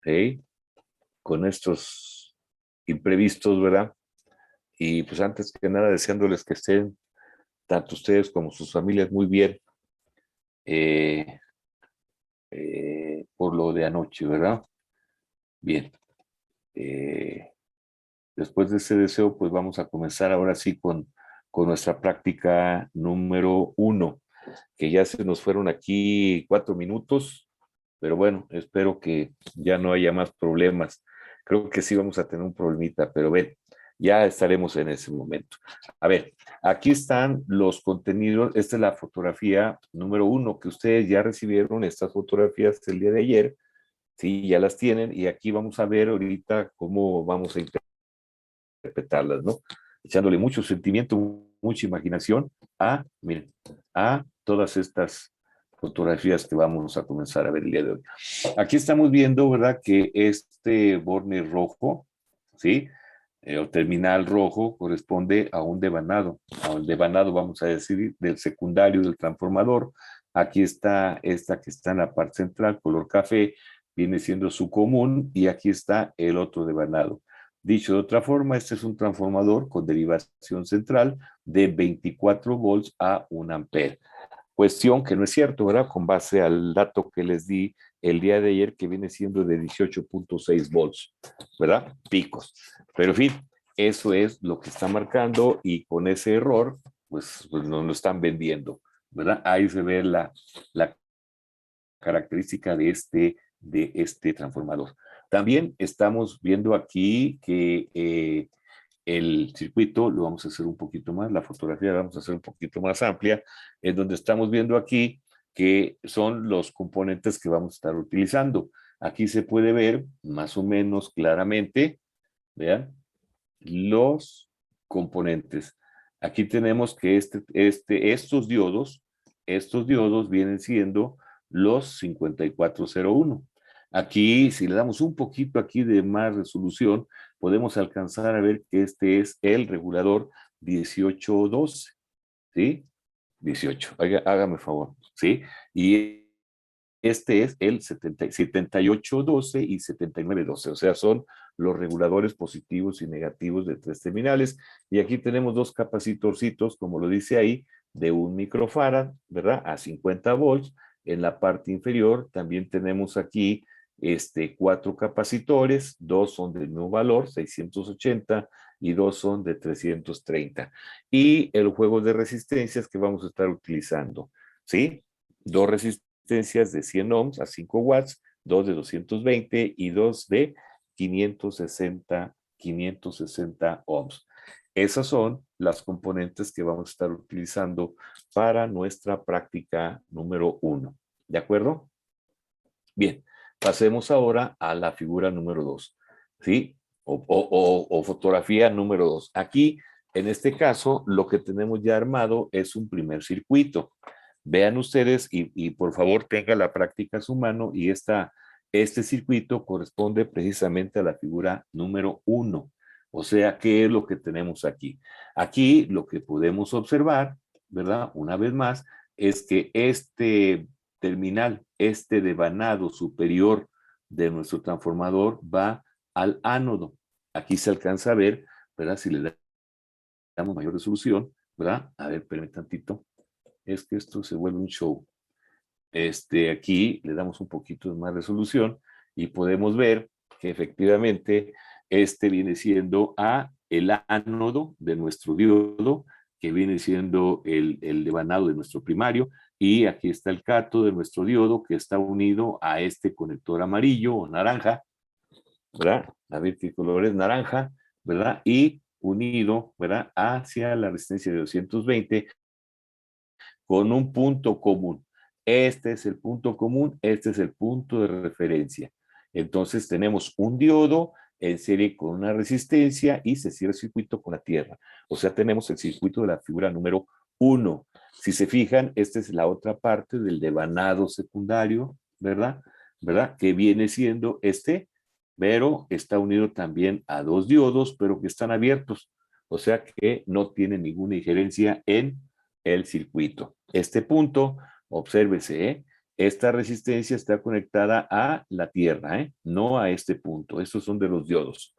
¿sí? Con estos imprevistos, ¿verdad? Y pues antes que nada, deseándoles que estén tanto ustedes como sus familias muy bien eh, por lo de anoche, ¿verdad? Bien. Eh, Después de ese deseo, pues vamos a comenzar ahora sí con nuestra práctica número 1, que ya se nos fueron aquí 4 minutos, pero bueno, espero que ya no haya más problemas. Creo que sí vamos a tener un problemita, pero ven, ya estaremos en ese momento. A ver, aquí están los contenidos. Esta es la fotografía número 1 que ustedes ya recibieron, estas fotografías el día de ayer. Sí, ya las tienen y aquí vamos a ver ahorita cómo vamos a interpretarlas, ¿no? Echándole mucho sentimiento, mucha imaginación miren, a todas estas fotografías que vamos a comenzar a ver el día de hoy. Aquí estamos viendo, ¿verdad? Que este borne rojo, ¿sí? O terminal rojo corresponde a un devanado. Al devanado, vamos a decir, del secundario del transformador. Aquí está esta que está en la parte central, color café, viene siendo su común, y aquí está el otro devanado. Dicho de otra forma, este es un transformador con derivación central de 24 volts a 1 ampere. Cuestión que no es cierto, ¿verdad? Con base al dato que les di el día de ayer, que viene siendo de 18.6 volts, ¿verdad? Picos. Pero en fin, eso es lo que está marcando, y con ese error, pues nos lo están vendiendo, ¿verdad? Ahí se ve la característica de este transformador. También estamos viendo aquí que el circuito lo vamos a hacer un poquito más, la fotografía la vamos a hacer un poquito más amplia, en donde estamos viendo aquí que son los componentes que vamos a estar utilizando. Aquí se puede ver más o menos claramente, vean, los componentes. Aquí tenemos que estos diodos vienen siendo los 5401. Aquí, si le damos un poquito aquí de más resolución, podemos alcanzar a ver que este es el regulador 1812, ¿sí? 18, hágame favor, ¿sí? Y este es el 7812 y 7912, o sea, son los reguladores positivos y negativos de 3 terminales. Y aquí tenemos 2 capacitorcitos, como lo dice ahí, de 1 microfarad, ¿verdad? A 50 volts. En la parte inferior también tenemos aquí 4 capacitores, 2 son del mismo valor, 680, y 2 son de 330. Y el juego de resistencias que vamos a estar utilizando, ¿sí? 2 resistencias de 100 ohms a 5 watts, 2 de 220 y 2 de 560 ohms. Esas son las componentes que vamos a estar utilizando para nuestra práctica número 1. ¿De acuerdo? Bien, pasemos ahora a la figura número 2, ¿sí? O fotografía número 2. Aquí, en este caso, lo que tenemos ya armado es un primer circuito. Vean ustedes y por favor tengan la práctica a su mano, y este circuito corresponde precisamente a la figura número 1. O sea, ¿qué es lo que tenemos aquí? Aquí lo que podemos observar, ¿verdad? Una vez más, es que este terminal, este devanado superior de nuestro transformador, va al ánodo. Aquí se alcanza a ver, ¿verdad? Si le damos mayor resolución, ¿verdad? A ver, espérenme tantito. Es que esto se vuelve un show. Aquí le damos un poquito de más resolución y podemos ver que efectivamente viene siendo el ánodo de nuestro diodo, que viene siendo el devanado de nuestro primario, y aquí está el cátodo de nuestro diodo, que está unido a este conector amarillo o naranja, ¿verdad? A ver qué color es, naranja, ¿verdad? Y unido, ¿verdad? Hacia la resistencia de 220 con un punto común. Este es el punto común, este es el punto de referencia. Entonces tenemos un diodo en serie con una resistencia y se cierra el circuito con la tierra. O sea, tenemos el circuito de la figura número 1. Si se fijan, esta es la otra parte del devanado secundario, ¿verdad? ¿Verdad? Que viene siendo pero está unido también a 2 diodos, pero que están abiertos. O sea que no tiene ninguna injerencia en el circuito. Este punto, obsérvese, Esta resistencia está conectada a la tierra, no a este punto. Estos son de los diodos.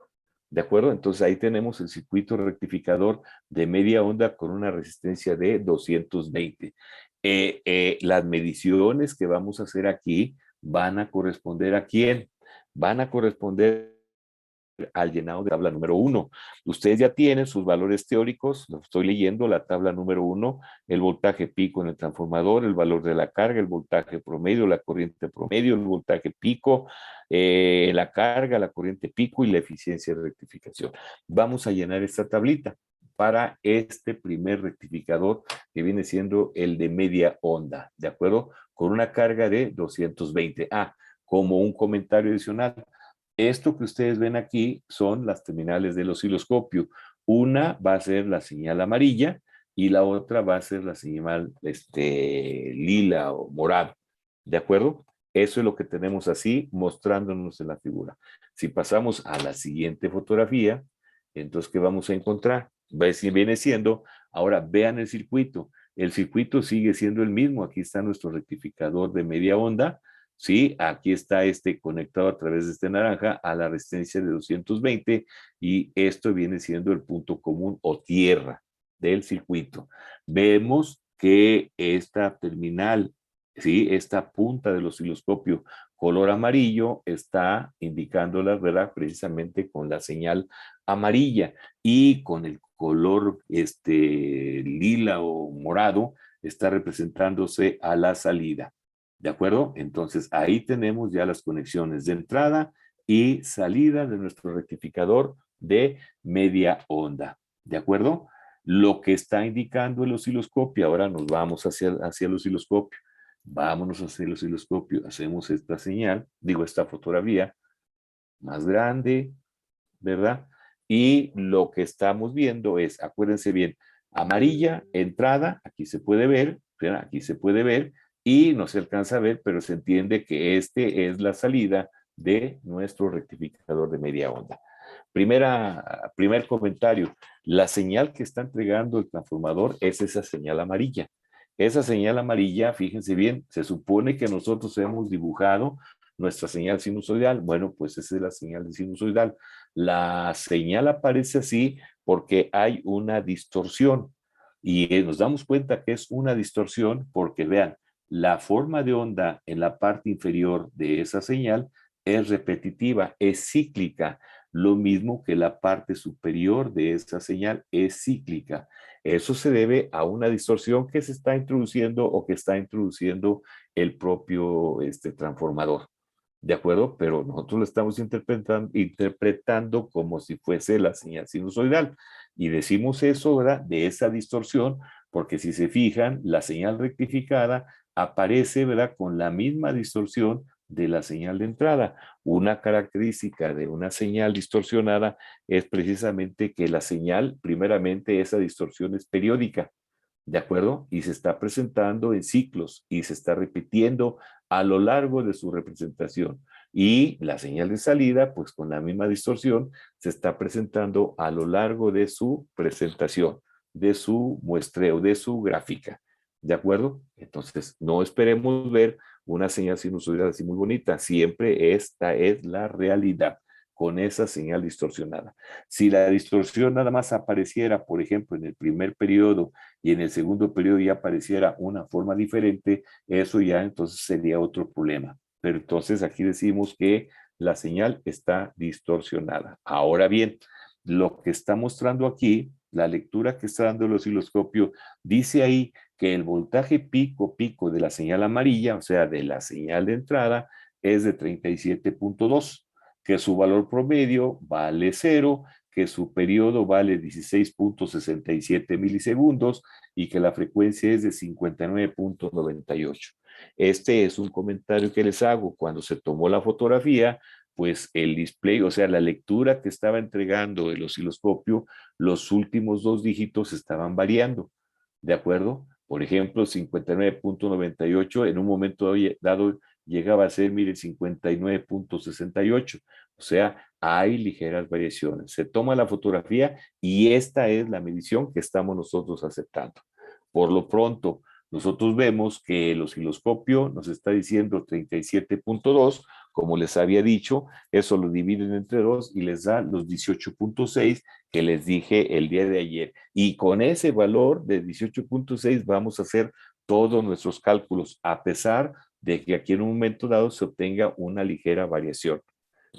¿De acuerdo? Entonces ahí tenemos el circuito rectificador de media onda con una resistencia de 220. Las mediciones que vamos a hacer aquí van a corresponder ¿a quién? Van a corresponder al llenado de tabla número 1. Ustedes ya tienen sus valores teóricos, lo estoy leyendo, la tabla número 1, el voltaje pico en el transformador, el valor de la carga, el voltaje promedio, la corriente promedio, el voltaje pico, la carga, la corriente pico y la eficiencia de rectificación. Vamos a llenar esta tablita para este primer rectificador que viene siendo el de media onda, ¿de acuerdo? Con una carga de 220. Como un comentario adicional, esto que ustedes ven aquí son las terminales del osciloscopio. Una va a ser la señal amarilla y la otra va a ser la señal lila o morado. ¿De acuerdo? Eso es lo que tenemos así mostrándonos en la figura. Si pasamos a la siguiente fotografía, entonces, ¿qué vamos a encontrar? Viene siendo, ahora vean el circuito. El circuito sigue siendo el mismo. Aquí está nuestro rectificador de media onda. Sí, aquí está conectado a través de naranja a la resistencia de 220 y esto viene siendo el punto común o tierra del circuito. Vemos que esta terminal, sí, esta punta del osciloscopio color amarillo está indicándola, ¿verdad? Precisamente con la señal amarilla y con el color lila o morado está representándose a la salida. ¿De acuerdo? Entonces, ahí tenemos ya las conexiones de entrada y salida de nuestro rectificador de media onda. ¿De acuerdo? Lo que está indicando el osciloscopio, ahora nos vamos hacia el osciloscopio. Vámonos hacia el osciloscopio, hacemos esta señal, esta fotografía más grande, ¿verdad? Y lo que estamos viendo es, acuérdense bien, amarilla, entrada, aquí se puede ver, ¿verdad? Aquí se puede ver, y no se alcanza a ver, pero se entiende que es la salida de nuestro rectificador de media onda. Primer comentario, la señal que está entregando el transformador es esa señal amarilla. Esa señal amarilla, fíjense bien, se supone que nosotros hemos dibujado nuestra señal sinusoidal. Bueno, pues esa es la señal de sinusoidal. La señal aparece así porque hay una distorsión y nos damos cuenta que es una distorsión porque vean, la forma de onda en la parte inferior de esa señal es repetitiva, es cíclica, lo mismo que la parte superior de esa señal es cíclica. Eso se debe a una distorsión que se está introduciendo o que está introduciendo el propio transformador. ¿De acuerdo? Pero nosotros lo estamos interpretando como si fuese la señal sinusoidal. Y decimos eso, ¿verdad? De esa distorsión, porque si se fijan, la señal rectificada aparece, ¿verdad? Con la misma distorsión de la señal de entrada. Una característica de una señal distorsionada es precisamente que la señal, primeramente, esa distorsión es periódica. ¿De acuerdo? Y se está presentando en ciclos y se está repitiendo a lo largo de su representación. Y la señal de salida, pues con la misma distorsión, se está presentando a lo largo de su presentación, de su muestreo, de su gráfica. ¿De acuerdo? Entonces, no esperemos ver una señal sinusoidal así muy bonita. Siempre esta es la realidad con esa señal distorsionada. Si la distorsión nada más apareciera, por ejemplo, en el primer periodo y en el segundo periodo ya apareciera una forma diferente, eso ya entonces sería otro problema. Pero entonces aquí decimos que la señal está distorsionada. Ahora bien, lo que está mostrando aquí, la lectura que está dando el osciloscopio, dice ahí que el voltaje pico de la señal amarilla, o sea, de la señal de entrada, es de 37.2, que su valor promedio vale 0, que su periodo vale 16.67 milisegundos y que la frecuencia es de 59.98. Este es un comentario que les hago. Cuando se tomó la fotografía, pues el display, o sea, la lectura que estaba entregando el osciloscopio, los últimos dos dígitos estaban variando, ¿de acuerdo? Por ejemplo, 59.98 en un momento dado llegaba a ser, mire, 59.68. O sea, hay ligeras variaciones. Se toma la fotografía y esta es la medición que estamos nosotros aceptando. Por lo pronto, Nosotros vemos que el osciloscopio nos está diciendo 37.2, como les había dicho, eso lo dividen entre 2 y les da los 18.6 que les dije el día de ayer. Y con ese valor de 18.6 vamos a hacer todos nuestros cálculos, a pesar de que aquí en un momento dado se obtenga una ligera variación.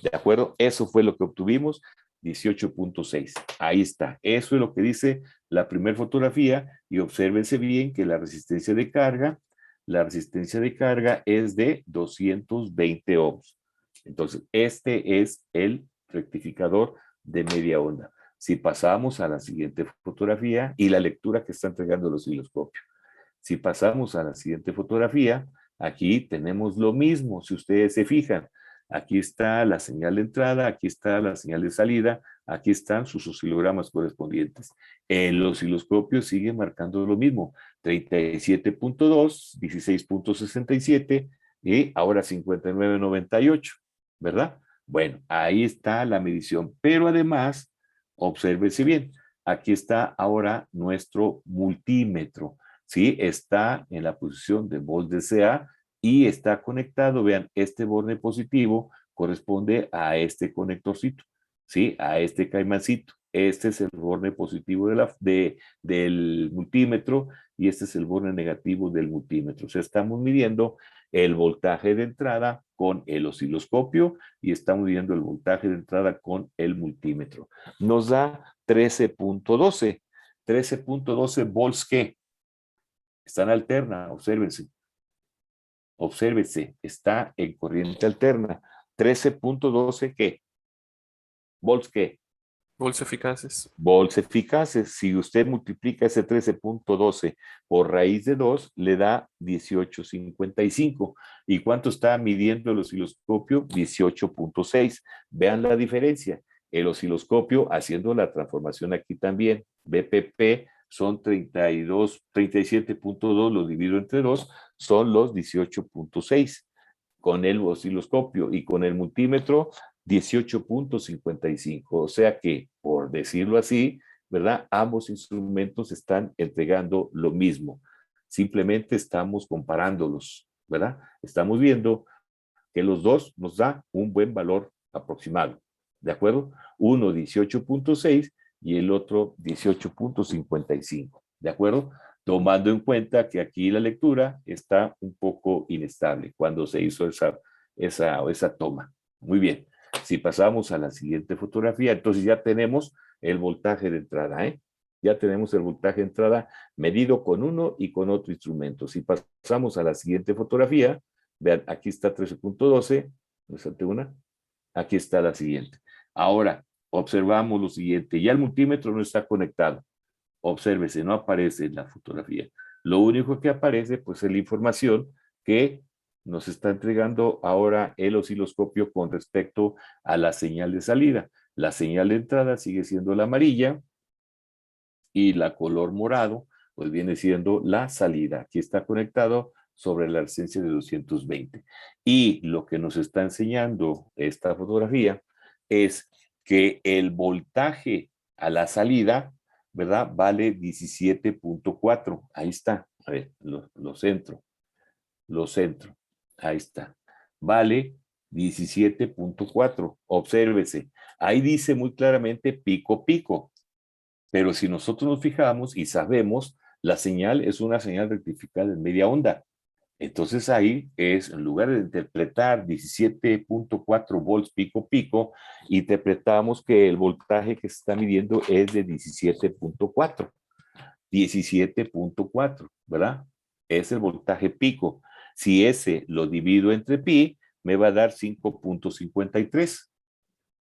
¿De acuerdo? Eso fue lo que obtuvimos, 18.6. Ahí está. Eso es lo que dice la primera fotografía y obsérvense bien que la resistencia de carga es de 220 ohms. Entonces, este es el rectificador de media onda. Si pasamos a la siguiente fotografía y la lectura que está entregando el osciloscopio. Si pasamos a la siguiente fotografía, aquí tenemos lo mismo, si ustedes se fijan. Aquí está la señal de entrada, aquí está la señal de salida, aquí están sus oscilogramas correspondientes. El osciloscopio sigue marcando lo mismo, 37.2, 16.67 y ahora 59.98, ¿verdad? Bueno, ahí está la medición, pero además, obsérvense bien, aquí está ahora nuestro multímetro. ¿Sí? Está en la posición de VOLT-DCA y está conectado, vean, este borne positivo corresponde a este conectorcito, ¿sí? A este caimancito. Este es el borne positivo del multímetro y este es el borne negativo del multímetro. O sea, estamos midiendo el voltaje de entrada con el osciloscopio y estamos midiendo el voltaje de entrada con el multímetro. Nos da 13.12. 13.12 volts, ¿qué? Está en alterna, obsérvense. Obsérvense, está en corriente alterna. 13.12, ¿qué? Volts, ¿qué? Volts eficaces. Volts eficaces. Si usted multiplica ese 13.12 por raíz de 2, le da 18.55. ¿Y cuánto está midiendo el osciloscopio? 18.6. Vean la diferencia. El osciloscopio, haciendo la transformación aquí también, BPP son 32, 37.2, lo divido entre 2, son los 18.6 con el osciloscopio y con el multímetro 18.55. O sea que, por decirlo así, ¿verdad? Ambos instrumentos están entregando lo mismo. Simplemente estamos comparándolos, ¿verdad? Estamos viendo que los dos nos da un buen valor aproximado, ¿de acuerdo? Uno 18.6 y el otro 18.55, ¿de acuerdo? Tomando en cuenta que aquí la lectura está un poco inestable cuando se hizo esa toma. Muy bien. Si pasamos a la siguiente fotografía, entonces ya tenemos el voltaje de entrada, ¿eh? Ya tenemos el voltaje de entrada medido con uno y con otro instrumento. Si pasamos a la siguiente fotografía, vean, aquí está 13.12, me salté una, aquí está la siguiente. Ahora, observamos lo siguiente, ya el multímetro no está conectado. Obsérvese, no aparece en la fotografía. Lo único que aparece, pues, es la información que nos está entregando ahora el osciloscopio con respecto a la señal de salida. La señal de entrada sigue siendo la amarilla y la color morado, pues viene siendo la salida. Aquí está conectado sobre la resistencia de 220. Y lo que nos está enseñando esta fotografía es que el voltaje a la salida, ¿verdad? Vale 17.4. Ahí está. A ver, lo centro. Lo centro. Ahí está. Vale 17.4. Obsérvese. Ahí dice muy claramente pico, pico. Pero si nosotros nos fijamos y sabemos, la señal es una señal rectificada en media onda. Entonces ahí es, en lugar de interpretar 17.4 volts pico pico, interpretamos que el voltaje que se está midiendo es de 17.4. 17.4, ¿verdad? Es el voltaje pico. Si ese lo divido entre pi, me va a dar 5.53.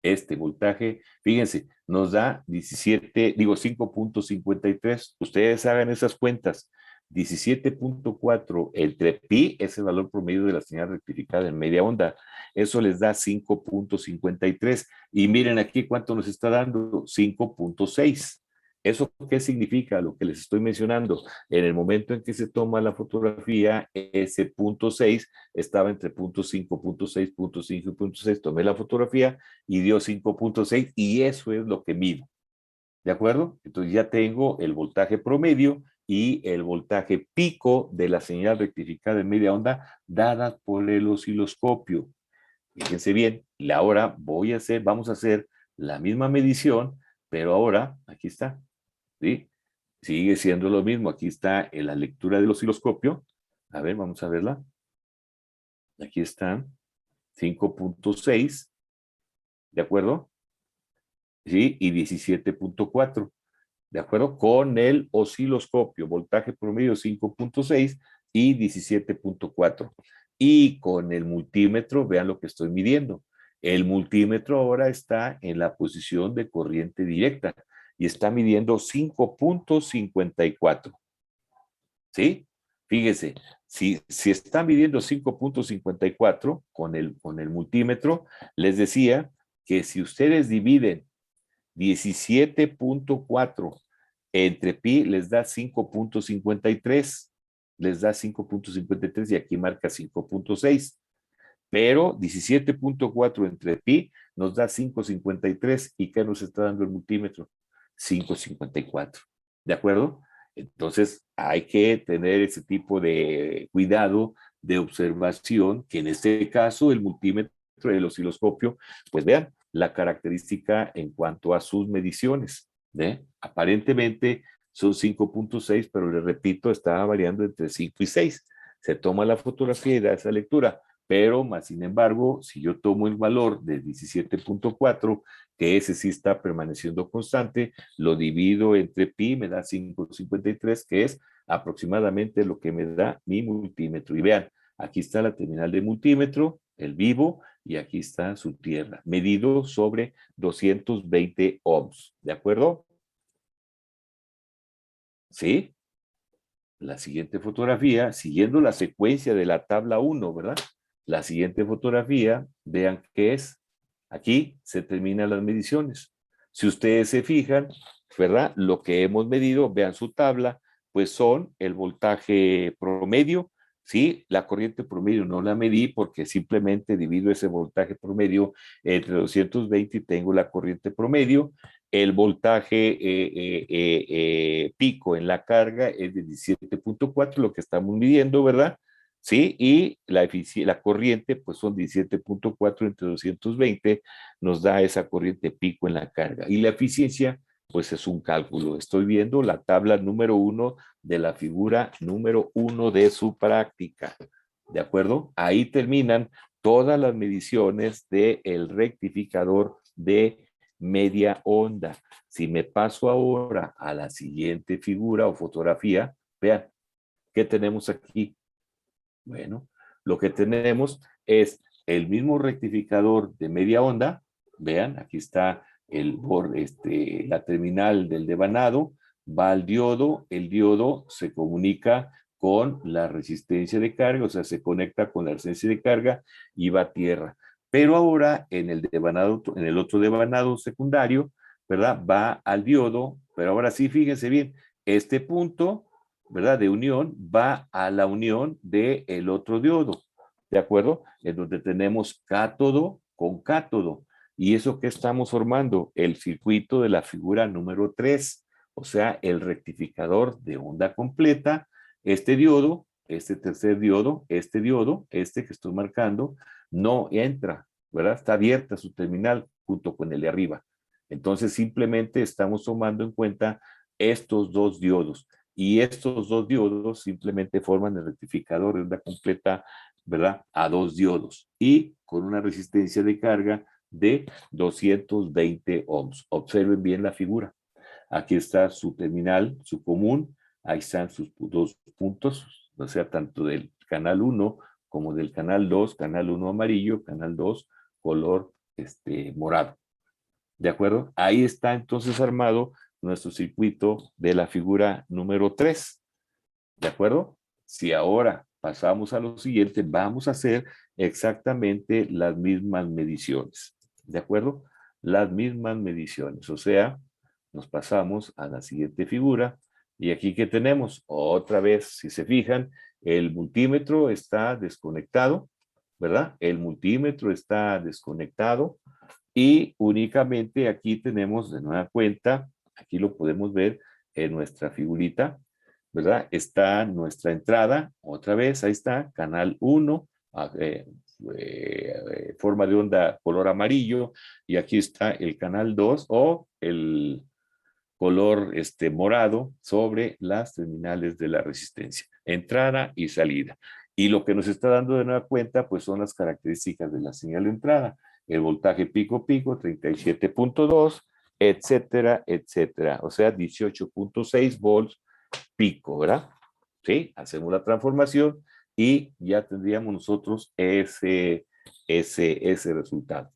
Este voltaje, fíjense, nos da 5.53. Ustedes hagan esas cuentas. 17.4 entre pi es el valor promedio de la señal rectificada en media onda. Eso les da 5.53. Y miren aquí cuánto nos está dando, 5.6. ¿Eso qué significa? Lo que les estoy mencionando. En el momento en que se toma la fotografía, ese punto 6 estaba entre punto 5, punto 6, punto 5 y punto 6. Tomé la fotografía y dio 5.6 y eso es lo que mido. ¿De acuerdo? Entonces ya tengo el voltaje promedio y el voltaje pico de la señal rectificada de media onda dadas por el osciloscopio. Fíjense bien, ahora vamos a hacer la misma medición, pero ahora, aquí está, ¿sí? Sigue siendo lo mismo, aquí está en la lectura del osciloscopio. A ver, vamos a verla. Aquí están 5.6, ¿de acuerdo? ¿Sí? Y 17.4, ¿de acuerdo? Con el osciloscopio, voltaje promedio 5.6 y 17.4. Y con el multímetro, vean lo que estoy midiendo. El multímetro ahora está en la posición de corriente directa y está midiendo 5.54. ¿Sí? Fíjese, si está midiendo 5.54 con el multímetro, les decía que si ustedes dividen 17.4 entre pi, les da 5.53. Les da 5.53 y aquí marca 5.6. Pero 17.4 entre pi nos da 5.53. ¿Y qué nos está dando el multímetro? 5.54. ¿De acuerdo? Entonces hay que tener ese tipo de cuidado de observación, que en este caso el multímetro, el osciloscopio, pues vean la característica en cuanto a sus mediciones. Aparentemente son 5.6, pero les repito, está variando entre 5 y 6. Se toma la fotografía y da esa lectura, pero más sin embargo, si yo tomo el valor de 17.4, que ese sí está permaneciendo constante, lo divido entre pi, me da 5.53, que es aproximadamente lo que me da mi multímetro. Y vean, aquí está la terminal de multímetro, el vivo, y aquí está su tierra, medido sobre 220 ohms. ¿De acuerdo? ¿Sí? La siguiente fotografía, siguiendo la secuencia de la tabla 1, ¿verdad? La siguiente fotografía, vean qué es. Aquí se terminan las mediciones. Si ustedes se fijan, ¿verdad? Lo que hemos medido, vean su tabla, pues son el voltaje promedio, ¿sí? La corriente promedio no la medí porque simplemente divido ese voltaje promedio entre 220 y tengo la corriente promedio. El voltaje pico en la carga es de 17.4, lo que estamos midiendo, ¿verdad? Sí, y la corriente, pues son 17.4 entre 220, nos da esa corriente pico en la carga. Y la eficiencia, pues es un cálculo. Estoy viendo la tabla número 1 de la figura número 1 de su práctica. ¿De acuerdo? Ahí terminan todas las mediciones del rectificador de media onda. Si me paso ahora a la siguiente figura o fotografía, vean, ¿qué tenemos aquí? Bueno, lo que tenemos es el mismo rectificador de media onda. Vean, aquí está la terminal del devanado, va al diodo, el diodo se comunica con la resistencia de carga, o sea, se conecta con la resistencia de carga y va a tierra. Pero ahora en el otro devanado secundario, ¿verdad? Va al diodo, pero ahora sí, fíjense bien, este punto, ¿verdad? De unión va a la unión del otro diodo, ¿de acuerdo? En donde tenemos cátodo con cátodo. ¿Y eso qué estamos formando? El circuito de la figura número 3, o sea, el rectificador de onda completa. Este diodo, este tercer diodo, este que estoy marcando, no entra, ¿verdad? Está abierta su terminal junto con el de arriba. Entonces, simplemente estamos tomando en cuenta estos dos diodos. Y estos dos diodos simplemente forman el rectificador de onda completa, ¿verdad? A dos diodos y con una resistencia de carga de 220 ohms. Observen bien la figura. Aquí está su terminal, su común. Ahí están sus dos puntos, o sea, tanto del canal 1 como del canal 2, canal 1 amarillo, canal 2 color morado. ¿De acuerdo? Ahí está entonces armado nuestro circuito de la figura número 3. ¿De acuerdo? Si ahora pasamos a lo siguiente, vamos a hacer exactamente las mismas mediciones. ¿De acuerdo? Las mismas mediciones. O sea, nos pasamos a la siguiente figura. Y aquí que tenemos, otra vez, si se fijan, el multímetro está desconectado, ¿verdad? El multímetro está desconectado y únicamente aquí tenemos de nueva cuenta, aquí lo podemos ver en nuestra figurita, ¿verdad? Está nuestra entrada, otra vez, ahí está, canal 1, forma de onda color amarillo, y aquí está el canal 2 o el color morado sobre las terminales de la resistencia, entrada y salida. Y lo que nos está dando de nueva cuenta, pues son las características de la señal de entrada, el voltaje pico-pico, 37.2, etcétera, etcétera. O sea, 18.6 volts pico, ¿verdad? Sí, hacemos la transformación y ya tendríamos nosotros ese resultado.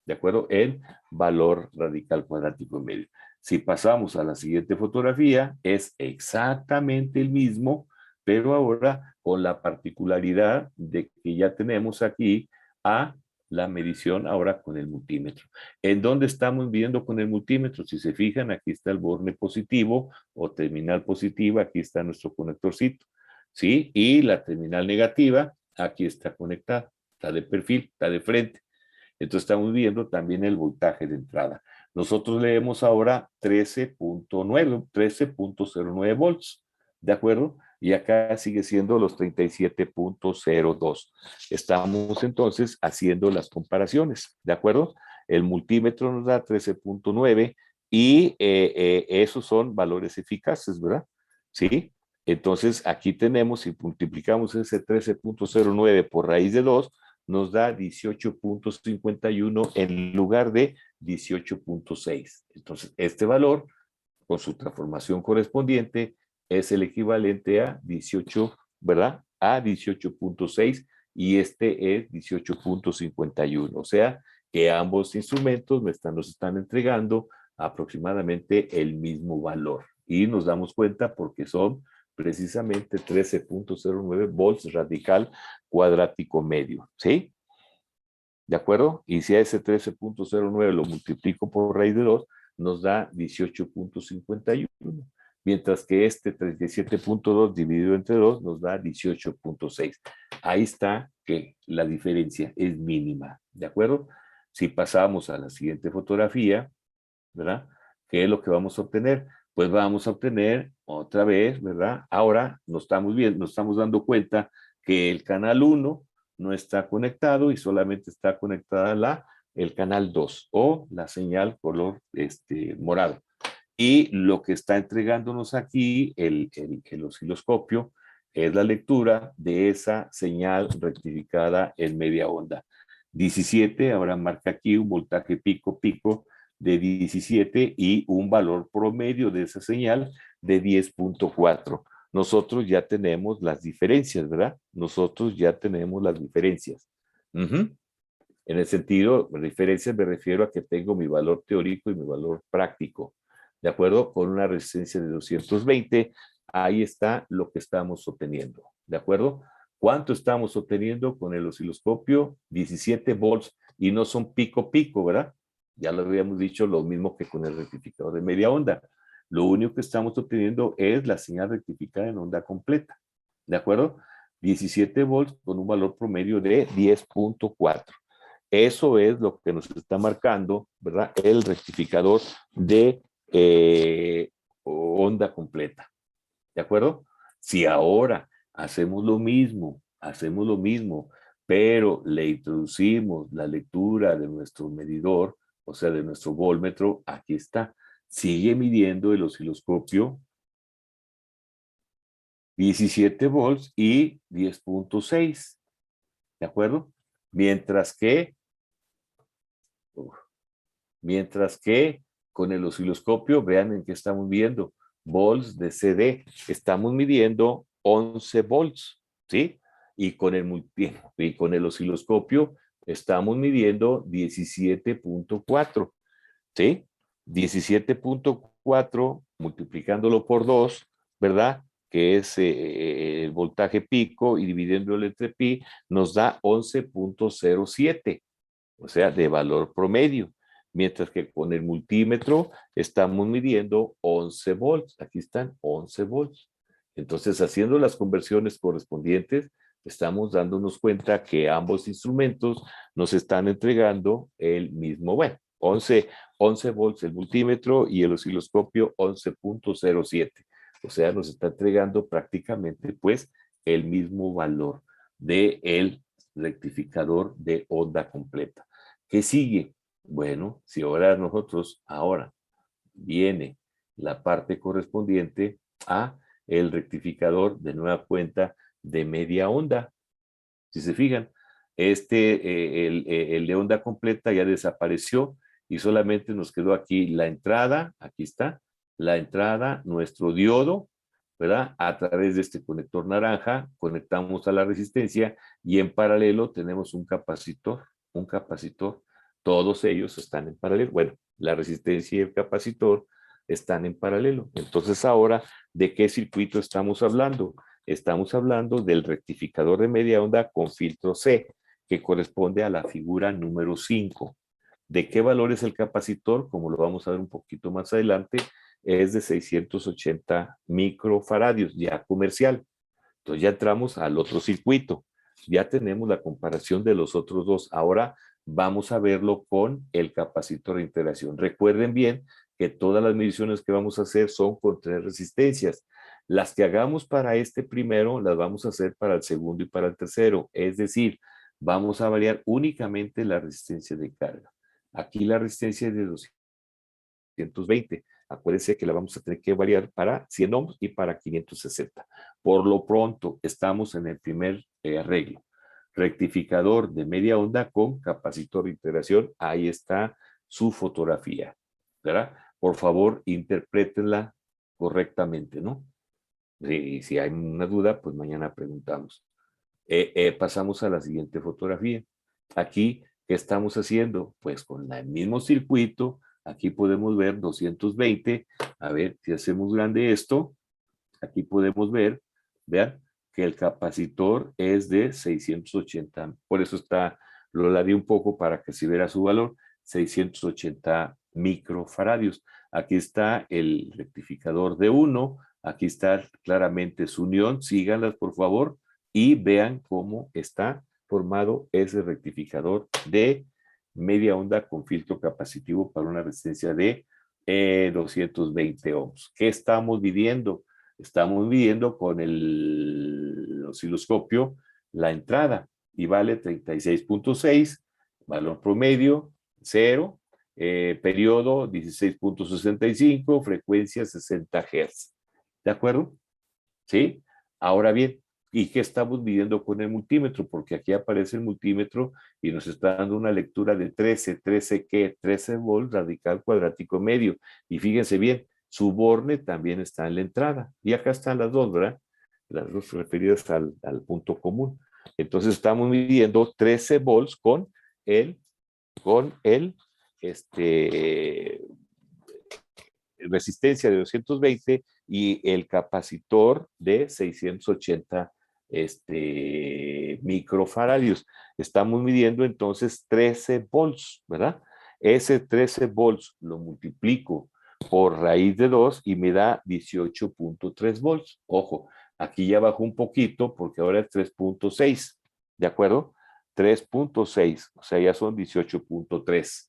¿De acuerdo? El valor radical cuadrático en medio. Si pasamos a la siguiente fotografía, es exactamente el mismo, pero ahora con la particularidad de que ya tenemos aquí a la medición ahora con el multímetro. ¿En dónde estamos viendo con el multímetro? Si se fijan, aquí está el borne positivo o terminal positiva, aquí está nuestro conectorcito, ¿sí? Y la terminal negativa, aquí está conectada, está de perfil, está de frente. Entonces estamos viendo también el voltaje de entrada. Nosotros leemos ahora 13.09 volts, ¿de acuerdo? Y acá sigue siendo los 37.02. Estamos entonces haciendo las comparaciones, ¿de acuerdo? El multímetro nos da 13.9 y esos son valores eficaces, ¿verdad? ¿Sí? Entonces aquí tenemos, si multiplicamos ese 13.09 por raíz de 2, nos da 18.51 en lugar de 18.6. Entonces, este valor, con su transformación correspondiente, es el equivalente a 18, ¿verdad? A 18.6 y este es 18.51. O sea, que ambos instrumentos nos están entregando aproximadamente el mismo valor. Y nos damos cuenta porque son precisamente 13.09 volts radical cuadrático medio, ¿sí? ¿De acuerdo? Y si a ese 13.09 lo multiplico por raíz de 2, nos da 18.51. Mientras que este 37.2 dividido entre 2 nos da 18.6. Ahí está que la diferencia es mínima, ¿de acuerdo? Si pasamos a la siguiente fotografía, ¿verdad? ¿Qué es lo que vamos a obtener? Pues vamos a obtener otra vez, ¿verdad? Ahora nos estamos dando cuenta que el canal 1 no está conectado y solamente está conectada el canal 2 o la señal color morado. Y lo que está entregándonos aquí el osciloscopio es la lectura de esa señal rectificada en media onda. 17, ahora marca aquí un voltaje pico-pico de 17 y un valor promedio de esa señal de 10.4. Nosotros ya tenemos las diferencias, ¿verdad? Nosotros ya tenemos las diferencias. En el sentido, diferencias me refiero a que tengo mi valor teórico y mi valor práctico. ¿De acuerdo? Con una resistencia de 220, ahí está lo que estamos obteniendo. ¿De acuerdo? ¿Cuánto estamos obteniendo con el osciloscopio? 17 volts y no son pico-pico, ¿verdad? Ya lo habíamos dicho, lo mismo que con el rectificador de media onda. Lo único que estamos obteniendo es la señal rectificada en onda completa. ¿De acuerdo? 17 volts con un valor promedio de 10.4. Eso es lo que nos está marcando, ¿verdad? El rectificador de onda completa. ¿De acuerdo? Si ahora hacemos lo mismo, pero le introducimos la lectura de nuestro medidor, o sea, de nuestro voltmetro, aquí está. Sigue midiendo el osciloscopio 17 volts y 10.6. ¿De acuerdo? Mientras que con el osciloscopio, vean en qué estamos viendo, volts de CD, estamos midiendo 11 volts, ¿sí? Y con el osciloscopio estamos midiendo 17.4, ¿sí? 17.4 multiplicándolo por 2, ¿verdad? Que es el voltaje pico y dividiéndolo entre pi, nos da 11.07, o sea, de valor promedio. Mientras que con el multímetro estamos midiendo 11 volts. Aquí están 11 volts. Entonces, haciendo las conversiones correspondientes, estamos dándonos cuenta que ambos instrumentos nos están entregando el mismo, bueno, 11 volts el multímetro y el osciloscopio 11.07. O sea, nos está entregando prácticamente pues el mismo valor del rectificador de onda completa. ¿Qué sigue? Bueno, si ahora viene la parte correspondiente a el rectificador de nueva cuenta de media onda. Si se fijan, el de onda completa ya desapareció y solamente nos quedó aquí la entrada, aquí está, la entrada, nuestro diodo, ¿verdad? A través de este conector naranja, conectamos a la resistencia y en paralelo tenemos un capacitor, todos ellos están en paralelo. Bueno, la resistencia y el capacitor están en paralelo. Entonces ahora, ¿de qué circuito estamos hablando? Estamos hablando del rectificador de media onda con filtro C, que corresponde a la figura número 5. ¿De qué valor es el capacitor? Como lo vamos a ver un poquito más adelante, es de 680 microfaradios, ya comercial. Entonces ya entramos al otro circuito. Ya tenemos la comparación de los otros dos. Ahora vamos a verlo con el capacitor de integración. Recuerden bien que todas las mediciones que vamos a hacer son con 3 resistencias. Las que hagamos para este primero, las vamos a hacer para el segundo y para el tercero. Es decir, vamos a variar únicamente la resistencia de carga. Aquí la resistencia es de 220. Acuérdense que la vamos a tener que variar para 100 ohms y para 560. Por lo pronto, estamos en el primer arreglo. Rectificador de media onda con capacitor de integración. Ahí está su fotografía, ¿verdad? Por favor, interprétenla correctamente, ¿no? Y si hay una duda, pues mañana preguntamos. Pasamos a la siguiente fotografía. Aquí, ¿qué estamos haciendo? Pues con el mismo circuito, aquí podemos ver 220. A ver, si hacemos grande esto, aquí podemos ver, vean, que el capacitor es de 680. Por eso lo lavé un poco para que se viera su valor, 680 microfaradios. Aquí está el rectificador de 1, aquí está claramente su unión, síganlas por favor y vean cómo está formado ese rectificador de media onda con filtro capacitivo para una resistencia de 220 ohms. ¿Qué estamos midiendo? Estamos midiendo con el osciloscopio la entrada y vale 36.6, valor promedio 0, periodo 16.65, frecuencia 60 Hz. ¿De acuerdo? ¿Sí? Ahora bien, ¿y qué estamos midiendo con el multímetro? Porque aquí aparece el multímetro y nos está dando una lectura de 13 ¿qué? 13 volts radical cuadrático medio. Y fíjense bien, su borne también está en la entrada. Y acá están las dos, ¿verdad? Las dos referidas al punto común. Entonces estamos midiendo 13 volts con el resistencia de 220 y el capacitor de 680 microfaradios. Estamos midiendo entonces 13 volts, ¿verdad? Ese 13 volts lo multiplico por raíz de 2 y me da 18.3 volts. Ojo, aquí ya bajó un poquito porque ahora es 3.6, ¿de acuerdo? 3.6, o sea, ya son 18.3.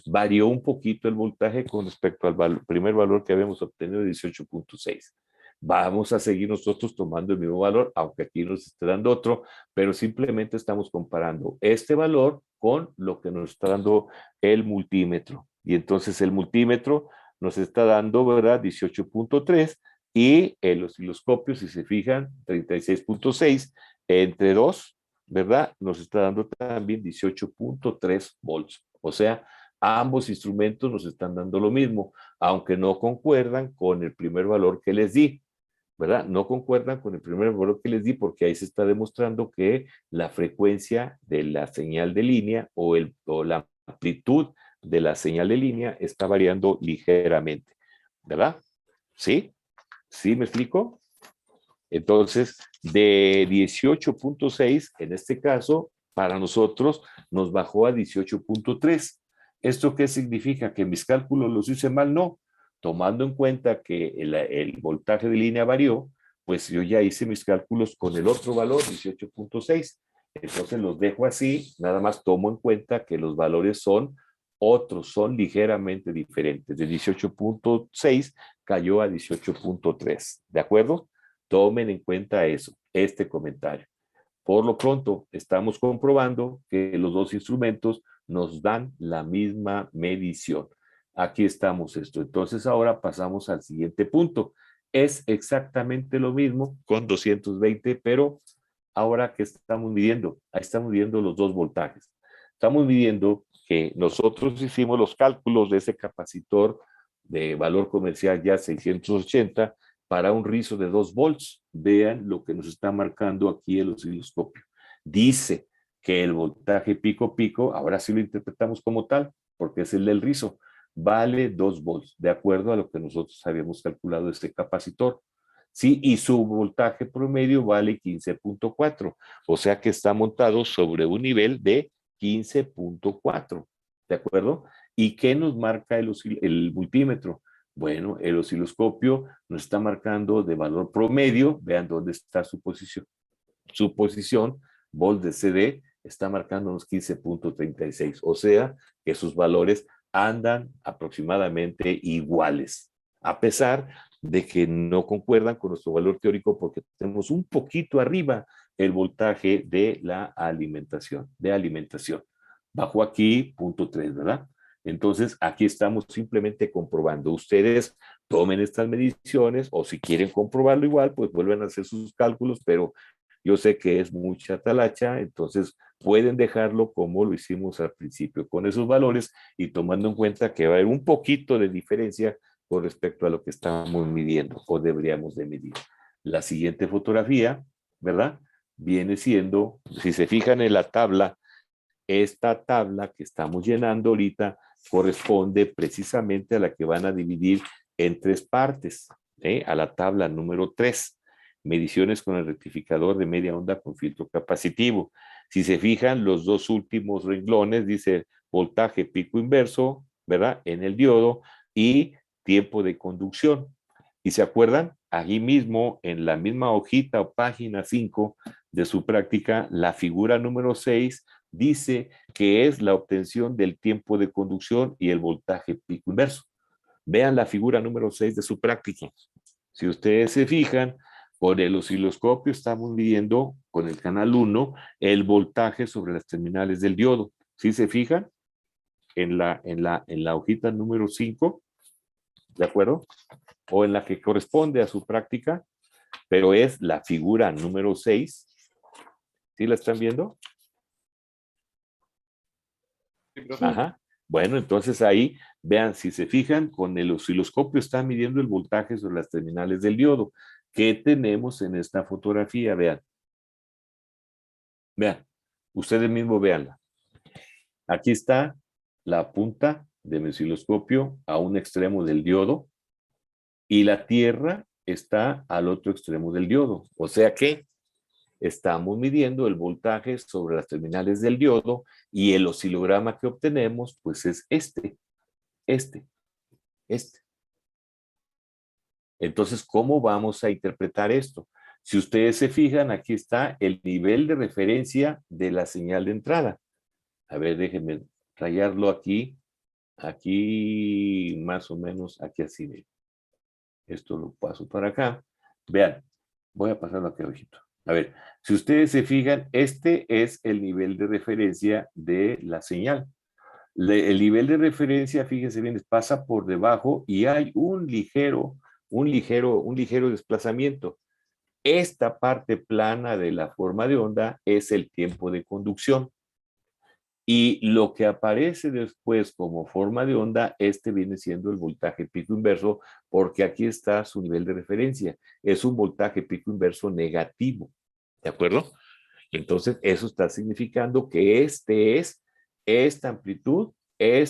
Varió un poquito el voltaje con respecto al primer valor que habíamos obtenido de 18.6. Vamos a seguir nosotros tomando el mismo valor, aunque aquí nos esté dando otro, pero simplemente estamos comparando este valor con lo que nos está dando el multímetro. Y entonces el multímetro nos está dando, ¿verdad? 18.3 y el osciloscopio, si se fijan, 36.6 entre 2, ¿verdad? Nos está dando también 18.3 volts. O sea, ambos instrumentos nos están dando lo mismo, aunque no concuerdan con el primer valor que les di, ¿verdad? No concuerdan con el primer valor que les di porque ahí se está demostrando que la frecuencia de la señal de línea o la amplitud de la señal de línea está variando ligeramente, ¿verdad? ¿Sí? ¿Sí me explico? Entonces, de 18.6, en este caso, para nosotros nos bajó a 18.3. ¿Esto qué significa? ¿Que mis cálculos los hice mal? No. Tomando en cuenta que el voltaje de línea varió, pues yo ya hice mis cálculos con el otro valor, 18.6. Entonces los dejo así, nada más tomo en cuenta que los valores son otros, son ligeramente diferentes. De 18.6 cayó a 18.3. ¿De acuerdo? Tomen en cuenta eso, este comentario. Por lo pronto, estamos comprobando que los dos instrumentos nos dan la misma medición. Aquí estamos esto. Entonces, ahora pasamos al siguiente punto. Es exactamente lo mismo con 220, pero ahora, ¿qué estamos midiendo? Ahí estamos midiendo los dos voltajes. Estamos midiendo que nosotros hicimos los cálculos de ese capacitor de valor comercial ya 680 para un rizo de 2 volts. Vean lo que nos está marcando aquí el osciloscopio. Dice que el voltaje pico pico, ahora sí lo interpretamos como tal, porque es el del rizo, vale 2 volts, de acuerdo a lo que nosotros habíamos calculado de este capacitor. Sí, y su voltaje promedio vale 15.4, o sea que está montado sobre un nivel de 15.4, ¿de acuerdo? ¿Y qué nos marca el multímetro? Bueno, el osciloscopio nos está marcando de valor promedio, vean dónde está su posición, volt de CD, está marcando unos 15.36, o sea que sus valores andan aproximadamente iguales, a pesar de que no concuerdan con nuestro valor teórico porque tenemos un poquito arriba el voltaje de la alimentación, Bajó aquí 0.3, ¿verdad? Entonces, aquí estamos simplemente comprobando. Ustedes tomen estas mediciones o si quieren comprobarlo igual, pues vuelven a hacer sus cálculos, pero yo sé que es mucha talacha, entonces pueden dejarlo como lo hicimos al principio, con esos valores y tomando en cuenta que va a haber un poquito de diferencia con respecto a lo que estamos midiendo o deberíamos de medir. La siguiente fotografía, ¿verdad? Viene siendo, si se fijan en la tabla, esta tabla que estamos llenando ahorita corresponde precisamente a la que van a dividir en 3 partes, a la tabla número 3, mediciones con el rectificador de media onda con filtro capacitivo. Si se fijan, los dos últimos renglones dice voltaje pico inverso, ¿verdad? En el diodo y tiempo de conducción. ¿Y se acuerdan? Allí mismo, en la misma hojita o página 5 de su práctica, la figura número 6 dice que es la obtención del tiempo de conducción y el voltaje pico inverso. Vean la figura número 6 de su práctica. Si ustedes se fijan, por el osciloscopio estamos midiendo con el canal 1 el voltaje sobre las terminales del diodo. ¿Sí se fijan? En la hojita número 5, ¿de acuerdo? O en la que corresponde a su práctica, pero es la figura número 6. ¿Sí la están viendo? Sí, profe. Ajá. Bueno, entonces ahí, vean, si se fijan, con el osciloscopio está midiendo el voltaje sobre las terminales del diodo. ¿Qué tenemos en esta fotografía? Vean. Vean. Ustedes mismos veanla. Aquí está la punta de mi osciloscopio a un extremo del diodo y la Tierra está al otro extremo del diodo. O sea que estamos midiendo el voltaje sobre las terminales del diodo y el oscilograma que obtenemos pues es este. Entonces, ¿cómo vamos a interpretar esto? Si ustedes se fijan, aquí está el nivel de referencia de la señal de entrada. A ver, déjenme rayarlo aquí más o menos, aquí así. Esto lo paso para acá. Vean, voy a pasarlo aquí abajito. A ver, si ustedes se fijan, este es el nivel de referencia de la señal. El nivel de referencia, fíjense bien, pasa por debajo y hay un ligero desplazamiento. Esta parte plana de la forma de onda es el tiempo de conducción. Y lo que aparece después como forma de onda, este viene siendo el voltaje pico inverso, porque aquí está su nivel de referencia. Es un voltaje pico inverso negativo. ¿De acuerdo? Entonces, eso está significando que esta amplitud de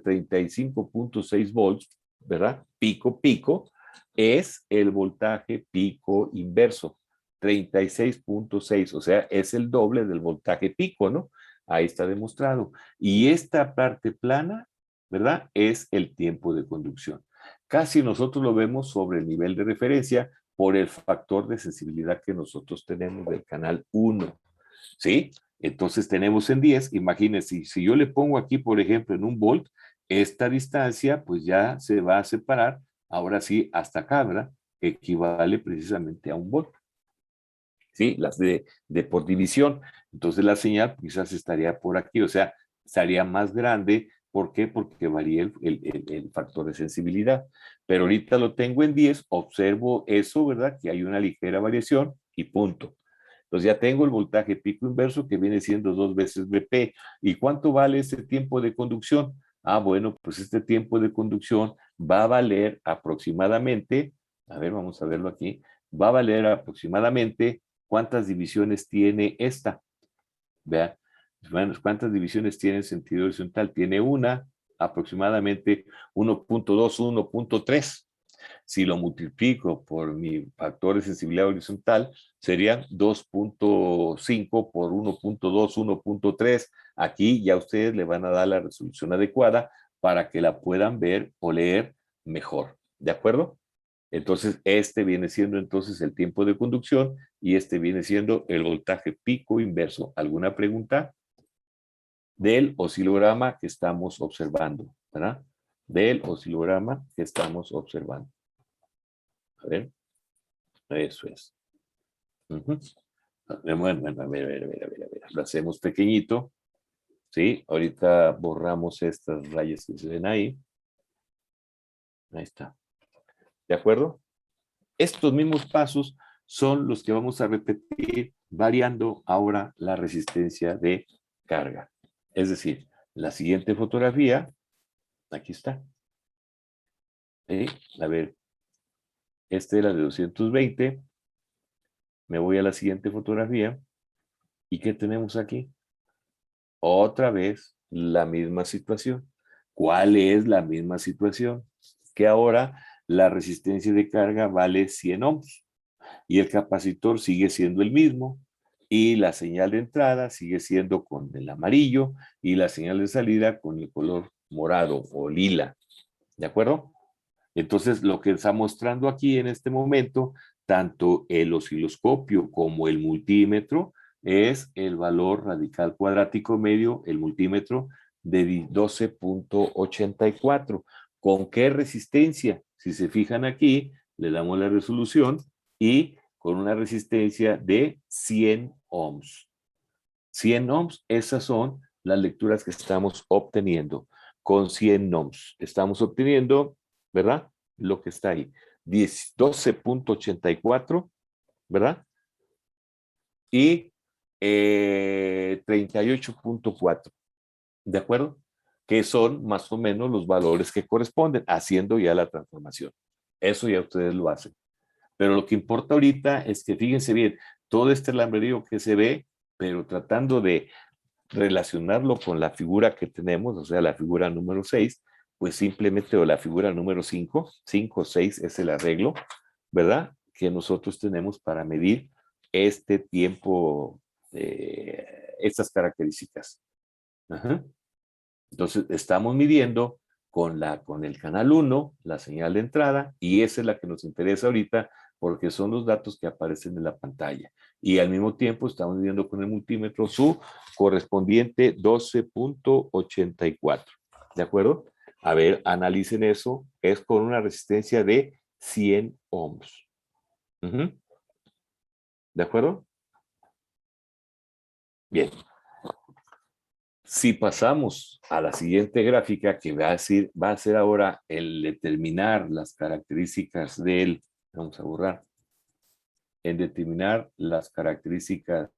35.6 volts, ¿verdad? Pico, pico, es el voltaje pico inverso, 36.6, o sea, es el doble del voltaje pico, ¿no? Ahí está demostrado. Y esta parte plana, ¿verdad? Es el tiempo de conducción. Casi nosotros lo vemos sobre el nivel de referencia por el factor de sensibilidad que nosotros tenemos del canal 1, ¿sí? Entonces tenemos en 10, imagínense, si yo le pongo aquí, por ejemplo, en un volt, esta distancia pues ya se va a separar ahora sí, hasta acá, ¿verdad? Equivale precisamente a un volt. ¿Sí? Las de por división. Entonces la señal quizás estaría por aquí, o sea, estaría más grande. ¿Por qué? Porque varía el factor de sensibilidad. Pero ahorita lo tengo en 10, observo eso, ¿verdad? Que hay una ligera variación y punto. Entonces ya tengo el voltaje pico inverso que viene siendo 2 veces Vp. ¿Y cuánto vale ese tiempo de conducción? Ah, bueno, pues este tiempo de conducción va a valer aproximadamente, a ver, vamos a verlo aquí, va a valer aproximadamente ¿cuántas divisiones tiene esta? Vean, bueno, ¿cuántas divisiones tiene en sentido horizontal? Tiene una, aproximadamente 1.2, 1.3. Si lo multiplico por mi factor de sensibilidad horizontal, serían 2.5 por 1.2, 1.3. Aquí ya ustedes le van a dar la resolución adecuada para que la puedan ver o leer mejor. ¿De acuerdo? Entonces, este viene siendo entonces el tiempo de conducción y este viene siendo el voltaje pico inverso. ¿Alguna pregunta? Del oscilograma que estamos observando, ¿verdad? Del oscilograma que estamos observando. A ver, eso es. Bueno, a ver. Lo hacemos pequeñito, ¿sí? Ahorita borramos estas rayas que se ven ahí. Ahí está. ¿De acuerdo? Estos mismos pasos son los que vamos a repetir variando ahora la resistencia de carga. Es decir, la siguiente fotografía, aquí está. ¿Sí? A ver, esta era de 220. Me voy a la siguiente fotografía. ¿Y qué tenemos aquí? Otra vez la misma situación. ¿Cuál es la misma situación? Que ahora la resistencia de carga vale 100 ohms y el capacitor sigue siendo el mismo y la señal de entrada sigue siendo con el amarillo y la señal de salida con el color morado o lila. ¿De acuerdo? Entonces, lo que está mostrando aquí en este momento, tanto el osciloscopio como el multímetro, es el valor radical cuadrático medio, el multímetro, de 12.84. ¿Con qué resistencia? Si se fijan aquí, le damos la resolución y con una resistencia de 100 ohms. 100 ohms, esas son las lecturas que estamos obteniendo. Con 100 ohms estamos obteniendo, ¿verdad? Lo que está ahí. 12.84, ¿verdad? Y 38.4, ¿de acuerdo? Que son más o menos los valores que corresponden, haciendo ya la transformación. Eso ya ustedes lo hacen. Pero lo que importa ahorita es que fíjense bien, todo este lambrerío que se ve, pero tratando de relacionarlo con la figura que tenemos, o sea, la figura número 6, pues simplemente, o la figura número 5, 5, 6 es el arreglo, ¿verdad? Que nosotros tenemos para medir este tiempo, estas características. Ajá. Entonces, estamos midiendo con el canal 1, la señal de entrada, y esa es la que nos interesa ahorita porque son los datos que aparecen en la pantalla. Y al mismo tiempo estamos midiendo con el multímetro su correspondiente 12.84. ¿De acuerdo? A ver, analicen eso. Es con una resistencia de 100 ohms. ¿De acuerdo? Bien. Si pasamos a la siguiente gráfica, que va a ser ahora el determinar las características del, vamos a borrar, en determinar las características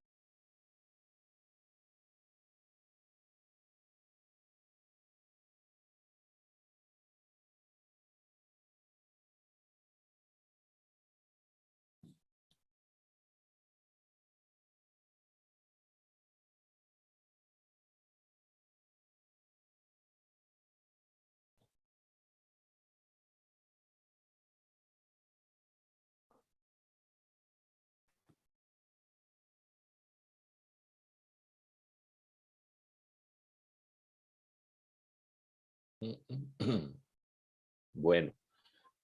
bueno,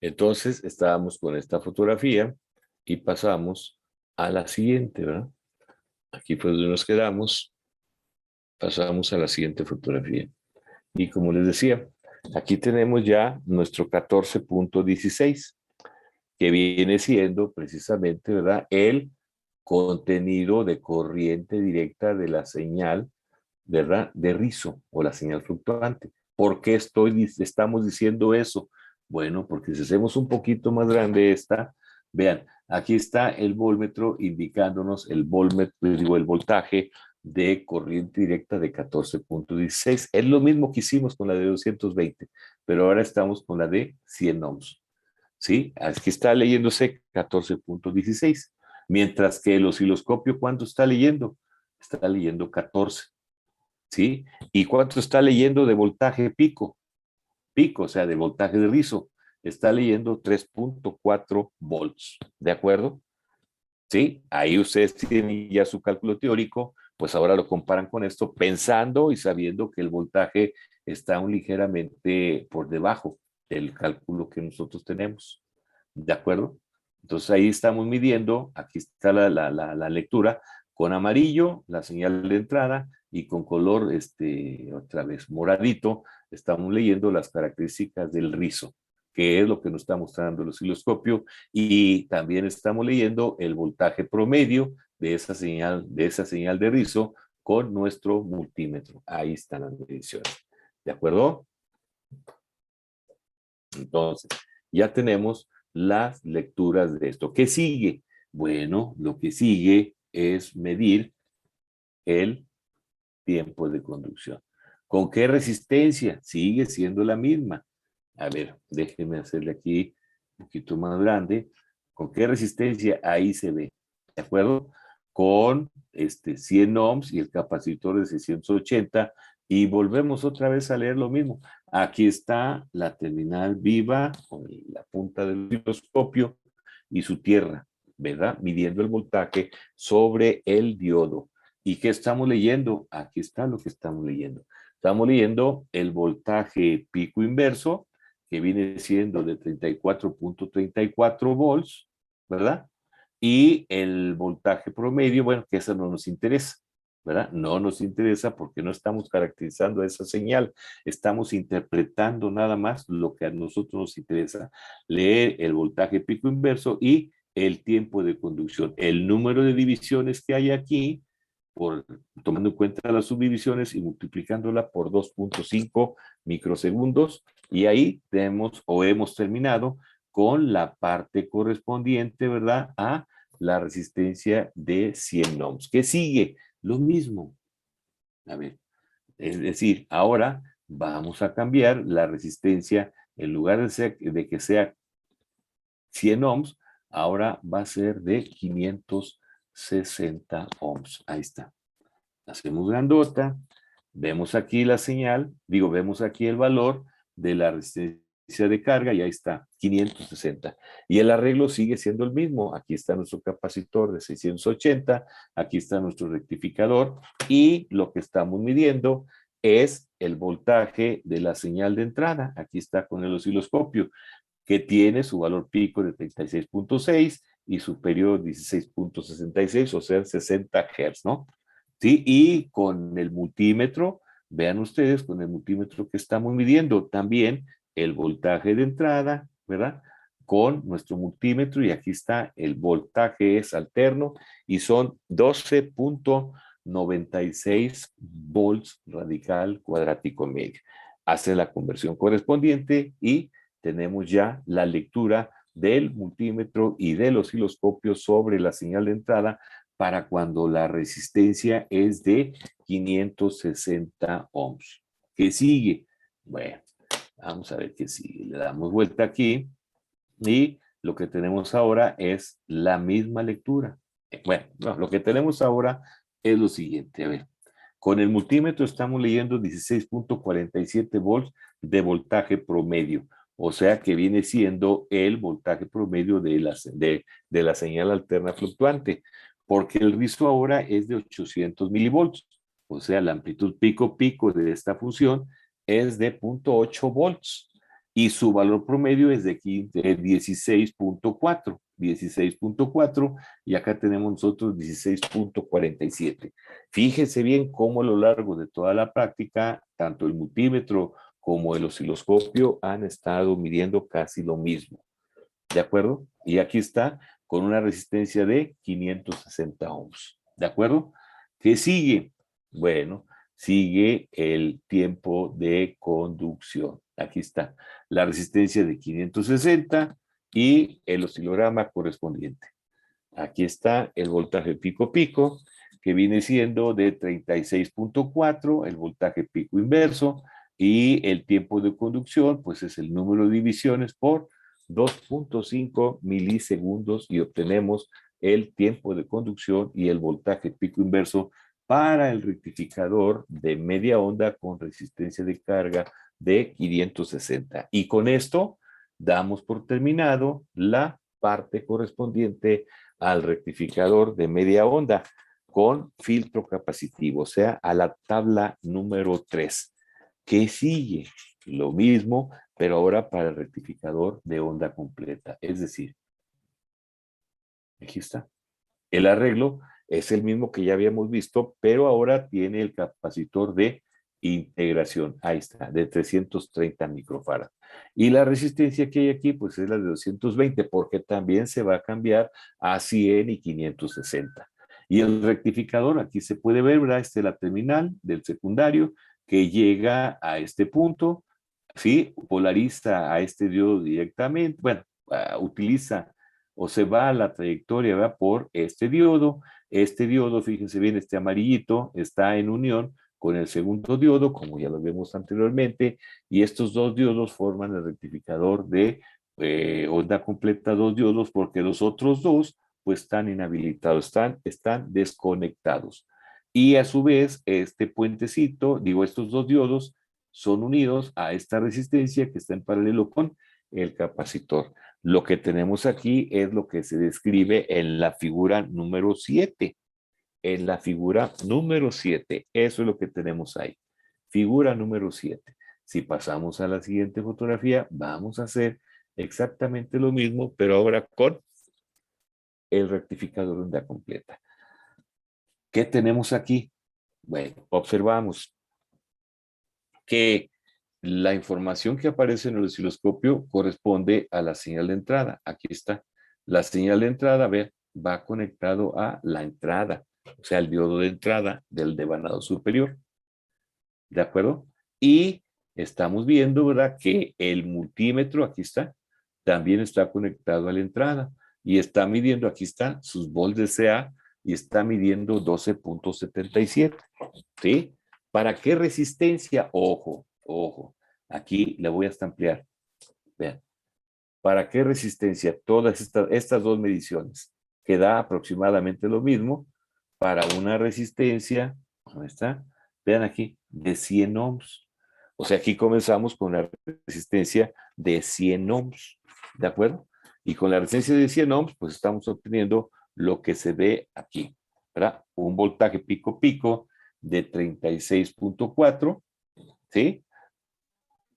entonces estábamos con esta fotografía y pasamos a la siguiente, ¿verdad? Aquí fue donde nos quedamos, pasamos a la siguiente fotografía. Y como les decía, Aquí tenemos ya nuestro 14.16, que viene siendo precisamente, ¿verdad?, el contenido de corriente directa de la señal, ¿verdad?, de rizo o la señal fluctuante. ¿Por qué estamos diciendo eso? Bueno, porque si hacemos un poquito más grande esta, vean, aquí está el voltmetro indicándonos el voltmetro, digo, el voltaje de corriente directa de 14.16. Es lo mismo que hicimos con la de 220, pero ahora estamos con la de 100 ohms. ¿Sí? Aquí está leyéndose 14.16. Mientras que el osciloscopio, ¿cuánto está leyendo? Está leyendo 14. ¿Sí? ¿Y cuánto está leyendo de voltaje pico? Pico, o sea, de voltaje de rizo. Está leyendo 3.4 volts. ¿De acuerdo? ¿Sí? Ahí ustedes tienen ya su cálculo teórico, pues ahora lo comparan con esto pensando y sabiendo que el voltaje está un ligeramente por debajo del cálculo que nosotros tenemos. ¿De acuerdo? Entonces ahí estamos midiendo, aquí está la lectura, con amarillo, la señal de entrada, y con color, otra vez, moradito, estamos leyendo las características del rizo, que es lo que nos está mostrando el osciloscopio, y también estamos leyendo el voltaje promedio de esa señal de rizo con nuestro multímetro. Ahí están las mediciones. ¿De acuerdo? Entonces, ya tenemos las lecturas de esto. ¿Qué sigue? Bueno, lo que sigue es medir el tiempo de conducción. ¿Con qué resistencia? Sigue siendo la misma. A ver, déjenme hacerle aquí un poquito más grande. ¿Con qué resistencia? Ahí se ve. ¿De acuerdo? Con 100 ohms y el capacitor de 680. Y volvemos otra vez a leer lo mismo. Aquí está la terminal viva con la punta del osciloscopio y su tierra, ¿verdad? Midiendo el voltaje sobre el diodo. ¿Y qué estamos leyendo? Aquí está lo que estamos leyendo. Estamos leyendo el voltaje pico inverso, que viene siendo de 34.34 volts, ¿verdad? Y el voltaje promedio, bueno, que eso no nos interesa, ¿verdad? No nos interesa porque no estamos caracterizando esa señal, estamos interpretando nada más lo que a nosotros nos interesa, leer el voltaje pico inverso y el tiempo de conducción. El número de divisiones que hay aquí, por, tomando en cuenta las subdivisiones y multiplicándola por 2.5 microsegundos, y ahí tenemos o hemos terminado con la parte correspondiente, ¿verdad?, a la resistencia de 100 ohms. ¿Qué sigue? Lo mismo. A ver, es decir, ahora vamos a cambiar la resistencia, en lugar de que sea 100 ohms, ahora va a ser de 560 ohms. Ahí está. Hacemos grandota, vemos aquí la señal, vemos aquí el valor de la resistencia de carga y ahí está, 560. Y el arreglo sigue siendo el mismo. Aquí está nuestro capacitor de 680, aquí está nuestro rectificador y lo que estamos midiendo es el voltaje de la señal de entrada. Aquí está con el osciloscopio, que tiene su valor pico de 36.6 y superior 16.66, o sea, 60 Hz, ¿no? ¿Sí? Y con el multímetro, vean ustedes, con el multímetro que estamos midiendo también el voltaje de entrada, ¿verdad? Con nuestro multímetro, y aquí está el voltaje es alterno y son 12.96 volts radical cuadrático medio. Hace la conversión correspondiente y tenemos ya la lectura del multímetro y del osciloscopio sobre la señal de entrada para cuando la resistencia es de 560 ohms. ¿Qué sigue? Bueno, vamos a ver qué sigue. Le damos vuelta aquí y lo que tenemos ahora es la misma lectura. Bueno, no, lo que tenemos ahora es lo siguiente. A ver, con el multímetro estamos leyendo 16.47 volts de voltaje promedio, o sea que viene siendo el voltaje promedio de la señal alterna fluctuante, porque el rizo ahora es de 800 milivolts, o sea, la amplitud pico-pico de esta función es de 0.8 volts y su valor promedio es de 16.4, 16.4, y acá tenemos nosotros 16.47. Fíjense bien cómo a lo largo de toda la práctica, tanto el multímetro como el osciloscopio han estado midiendo casi lo mismo. ¿De acuerdo? Y aquí está con una resistencia de 560 ohms. ¿De acuerdo? ¿Qué sigue? Bueno, sigue el tiempo de conducción. Aquí está la resistencia de 560 y el oscilograma correspondiente. Aquí está el voltaje pico-pico, que viene siendo de 36.4, el voltaje pico inverso, y el tiempo de conducción, pues es el número de divisiones por 2.5 milisegundos y obtenemos el tiempo de conducción y el voltaje pico inverso para el rectificador de media onda con resistencia de carga de 560. Y con esto damos por terminado la parte correspondiente al rectificador de media onda con filtro capacitivo, o sea, a la tabla número 3. ¿Qué sigue? Lo mismo, pero ahora para el rectificador de onda completa. Es decir, aquí está. El arreglo es el mismo que ya habíamos visto, pero ahora tiene el capacitor de integración. Ahí está, de 330 microfarad. Y la resistencia que hay aquí, pues es la de 220, porque también se va a cambiar a 100 y 560. Y el rectificador, aquí se puede ver, ¿verdad? Esta es la terminal del secundario que llega a este punto, ¿sí? Polariza a este diodo directamente, bueno, utiliza o se va a la trayectoria, ¿verdad? Por este diodo. Este diodo, fíjense bien, este amarillito está en unión con el segundo diodo, como ya lo vimos anteriormente, y estos dos diodos forman el rectificador de onda completa, dos diodos, porque los otros dos pues están inhabilitados, están desconectados. Y a su vez, este puentecito, digo, estos dos diodos son unidos a esta resistencia que está en paralelo con el capacitor. Lo que tenemos aquí es lo que se describe en la figura número 7. En la figura número 7, eso es lo que tenemos ahí. Figura número 7. Si pasamos a la siguiente fotografía, vamos a hacer exactamente lo mismo, pero ahora con el rectificador de onda completa. ¿Qué tenemos aquí? Bueno, observamos que la información que aparece en el osciloscopio corresponde a la señal de entrada. Aquí está. La señal de entrada, ve, va conectado a la entrada, o sea, el diodo de entrada del devanado superior. ¿De acuerdo? Y estamos viendo, ¿verdad? Que el multímetro, aquí está, también está conectado a la entrada y está midiendo, aquí está, sus volts de CA y está midiendo 12.77. ¿Sí? ¿Para qué resistencia? Ojo, ojo. Aquí le voy hasta ampliar. Vean. ¿Para qué resistencia? Todas estas dos mediciones, que da aproximadamente lo mismo para una resistencia, ¿dónde está? Vean aquí, de 100 ohms. O sea, aquí comenzamos con la resistencia de 100 ohms, ¿de acuerdo? Y con la resistencia de 100 ohms, pues estamos obteniendo lo que se ve aquí, ¿verdad? Un voltaje pico-pico de 36.4, ¿sí?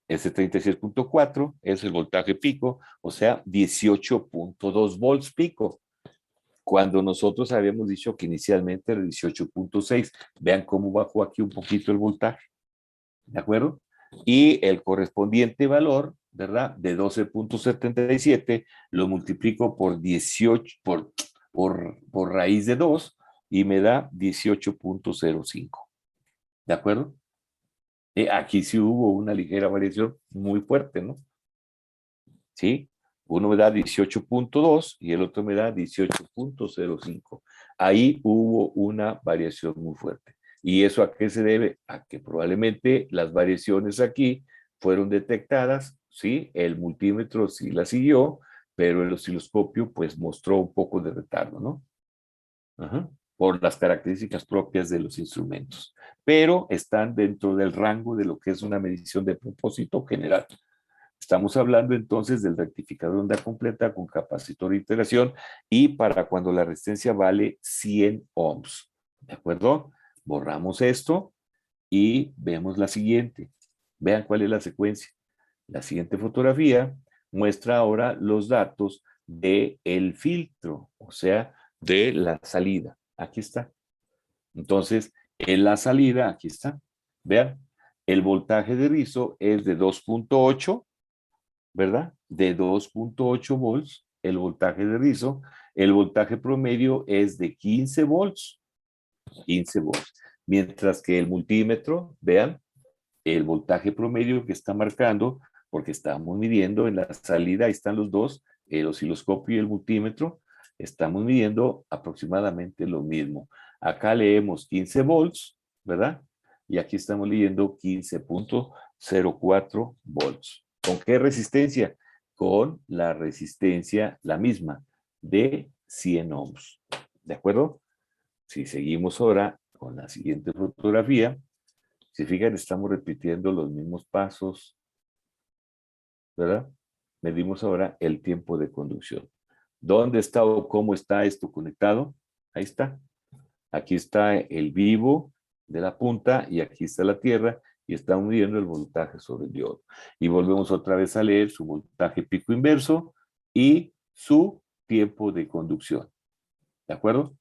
Ese 36.4 es el voltaje pico, o sea, 18.2 volts pico. Cuando nosotros habíamos dicho que inicialmente era 18.6, vean cómo bajó aquí un poquito el voltaje, ¿de acuerdo? Y el correspondiente valor, ¿verdad? De 12.77 lo multiplico por 18, por raíz de 2 y me da 18.05, ¿de acuerdo? Aquí sí hubo una ligera variación muy fuerte, ¿no? ¿Sí? Uno me da 18.2 y el otro me da 18.05. Ahí hubo una variación muy fuerte. ¿Y eso a qué se debe? A que probablemente las variaciones aquí fueron detectadas, ¿sí? El multímetro sí la siguió, pero el osciloscopio pues mostró un poco de retardo, ¿no? Ajá. Por las características propias de los instrumentos. Pero están dentro del rango de lo que es una medición de propósito general. Estamos hablando entonces del rectificador de onda completa con capacitor de integración y para cuando la resistencia vale 100 ohms. ¿De acuerdo? Borramos esto y vemos la siguiente. Vean cuál es la secuencia. La siguiente fotografía muestra ahora los datos del filtro, o sea, de la salida. Aquí está. Entonces, en la salida, aquí está. Vean, El voltaje de rizo es de 2.8, ¿verdad? De 2.8 volts, el voltaje de rizo. El voltaje promedio es de 15 volts, 15 volts. Mientras que el multímetro, vean, el voltaje promedio que está marcando, porque estamos midiendo en la salida, ahí están los dos, el osciloscopio y el multímetro, estamos midiendo aproximadamente lo mismo. Acá leemos 15 volts, ¿verdad? Y aquí estamos leyendo 15.04 volts. ¿Con qué resistencia? Con la resistencia, la misma, de 100 ohms. ¿De acuerdo? Si seguimos ahora con la siguiente fotografía, si fijan, estamos repitiendo los mismos pasos, ¿verdad? Medimos ahora el tiempo de conducción. ¿Dónde está o cómo está esto conectado? Ahí está. Aquí está el vivo de la punta y aquí está la tierra y estamos midiendo el voltaje sobre el diodo. Y volvemos otra vez a leer su voltaje pico inverso y su tiempo de conducción. ¿De acuerdo?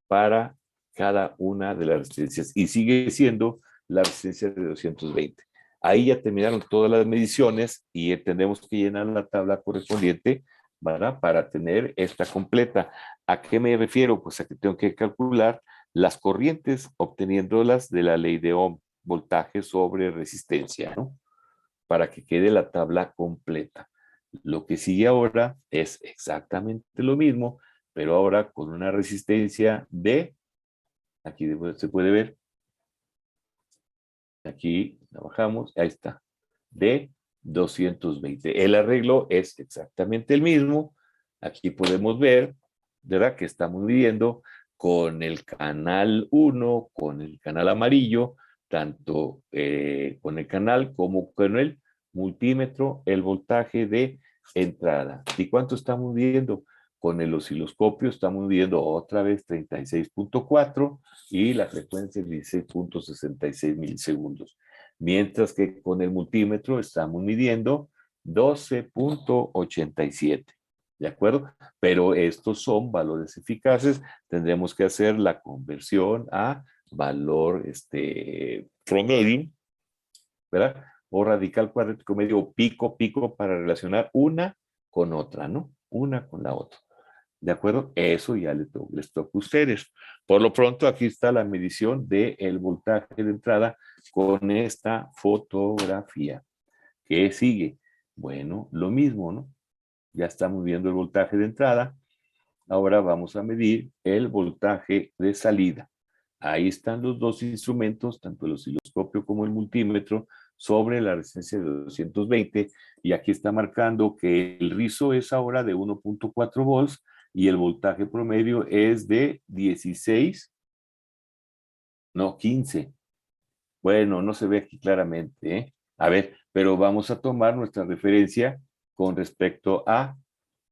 Para cada una de las resistencias. Y sigue siendo la resistencia de 220. Ahí ya terminaron todas las mediciones y tenemos que llenar la tabla correspondiente, ¿verdad? Para tener esta completa. ¿A qué me refiero? Pues a que tengo que calcular las corrientes obteniéndolas de la ley de Ohm, voltaje sobre resistencia, ¿no? Para que quede la tabla completa. Lo que sigue ahora es exactamente lo mismo, pero ahora con una resistencia de, aquí se puede ver, aquí la bajamos, ahí está, de 220. El arreglo es exactamente el mismo. Aquí podemos ver, ¿verdad? Que estamos midiendo con el canal 1, con el canal amarillo, tanto con el canal como con el multímetro, el voltaje de entrada. ¿Y cuánto estamos midiendo? Con el osciloscopio estamos midiendo otra vez 36.4 y la frecuencia es 16.66 milisegundos. Mientras que con el multímetro estamos midiendo 12.87. ¿De acuerdo? Pero estos son valores eficaces. Tendremos que hacer la conversión a valor promedio, ¿verdad? O radical cuadrático medio o pico, pico para relacionar una con otra, ¿no? Una con la otra. ¿De acuerdo? Eso ya les toca a ustedes. Por lo pronto, aquí está la medición del voltaje de entrada con esta fotografía. ¿Qué sigue? Bueno, lo mismo, ¿no? Ya estamos viendo el voltaje de entrada. Ahora vamos a medir el voltaje de salida. Ahí están los dos instrumentos, tanto el osciloscopio como el multímetro, sobre la resistencia de 220. Y aquí está marcando que el rizo es ahora de 1.4 volts y el voltaje promedio es de 16, no, 15. Bueno, no se ve aquí claramente, ¿eh? A ver, pero vamos a tomar nuestra referencia con respecto a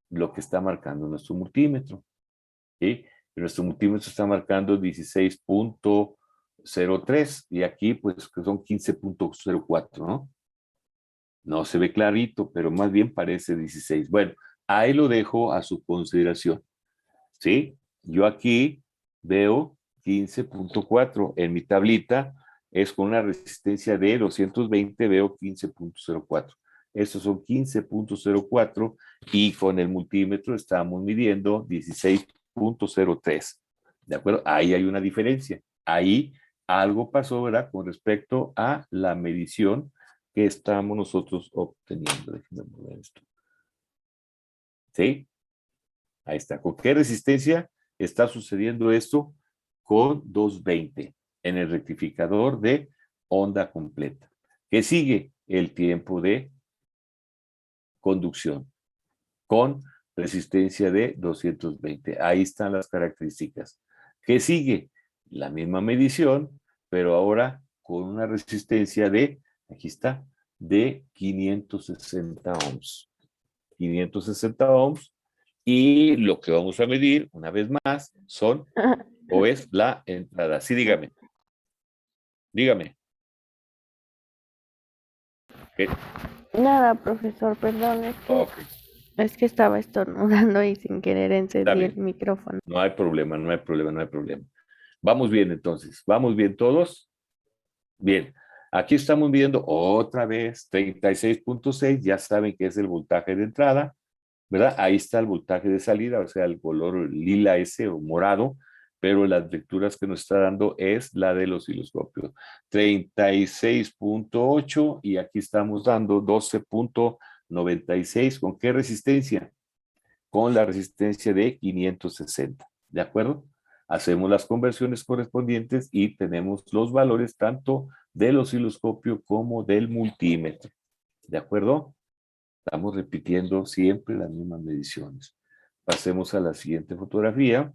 lo que está marcando nuestro multímetro, ¿sí? Nuestro multímetro está marcando 16.03 y aquí pues que son 15.04, ¿no? No se ve clarito, pero más bien parece 16. Bueno, ahí lo dejo a su consideración, ¿sí? Yo aquí veo 15.4 en mi tablita, es con una resistencia de 220, veo 15.04. Estos son 15.04 y con el multímetro estamos midiendo 16.03. ¿De acuerdo? Ahí hay una diferencia. Ahí algo pasó, ¿verdad? Con respecto a la medición que estamos nosotros obteniendo. Déjenme mover esto. ¿Sí? Ahí está. ¿Con qué resistencia está sucediendo esto? Con 220 en el rectificador de onda completa. ¿Qué sigue? El tiempo de conducción con resistencia de 220. Ahí están las características. ¿Qué sigue? La misma medición, pero ahora con una resistencia de, aquí está, de 560 ohms. 560 ohms. Y lo que vamos a medir, una vez más, son, o es la entrada. Sí, dígame. Dígame. Nada, profesor, perdón, Ok, es que estaba estornudando y sin querer está encendí el bien. micrófono. No hay problema, no hay problema, no hay problema. Vamos bien entonces. ¿Vamos bien todos? Bien. Aquí estamos viendo otra vez 36.6, ya saben que es el voltaje de entrada, ¿verdad? Ahí está el voltaje de salida, o sea, el color lila ese o morado, pero las lecturas que nos está dando es la del osciloscopio. 36.8 y aquí estamos dando 12.96. ¿Con qué resistencia? Con la resistencia de 560, ¿de acuerdo? Hacemos las conversiones correspondientes y tenemos los valores tanto del osciloscopio como del multímetro, ¿de acuerdo? Estamos repitiendo siempre las mismas mediciones. Pasemos a la siguiente fotografía.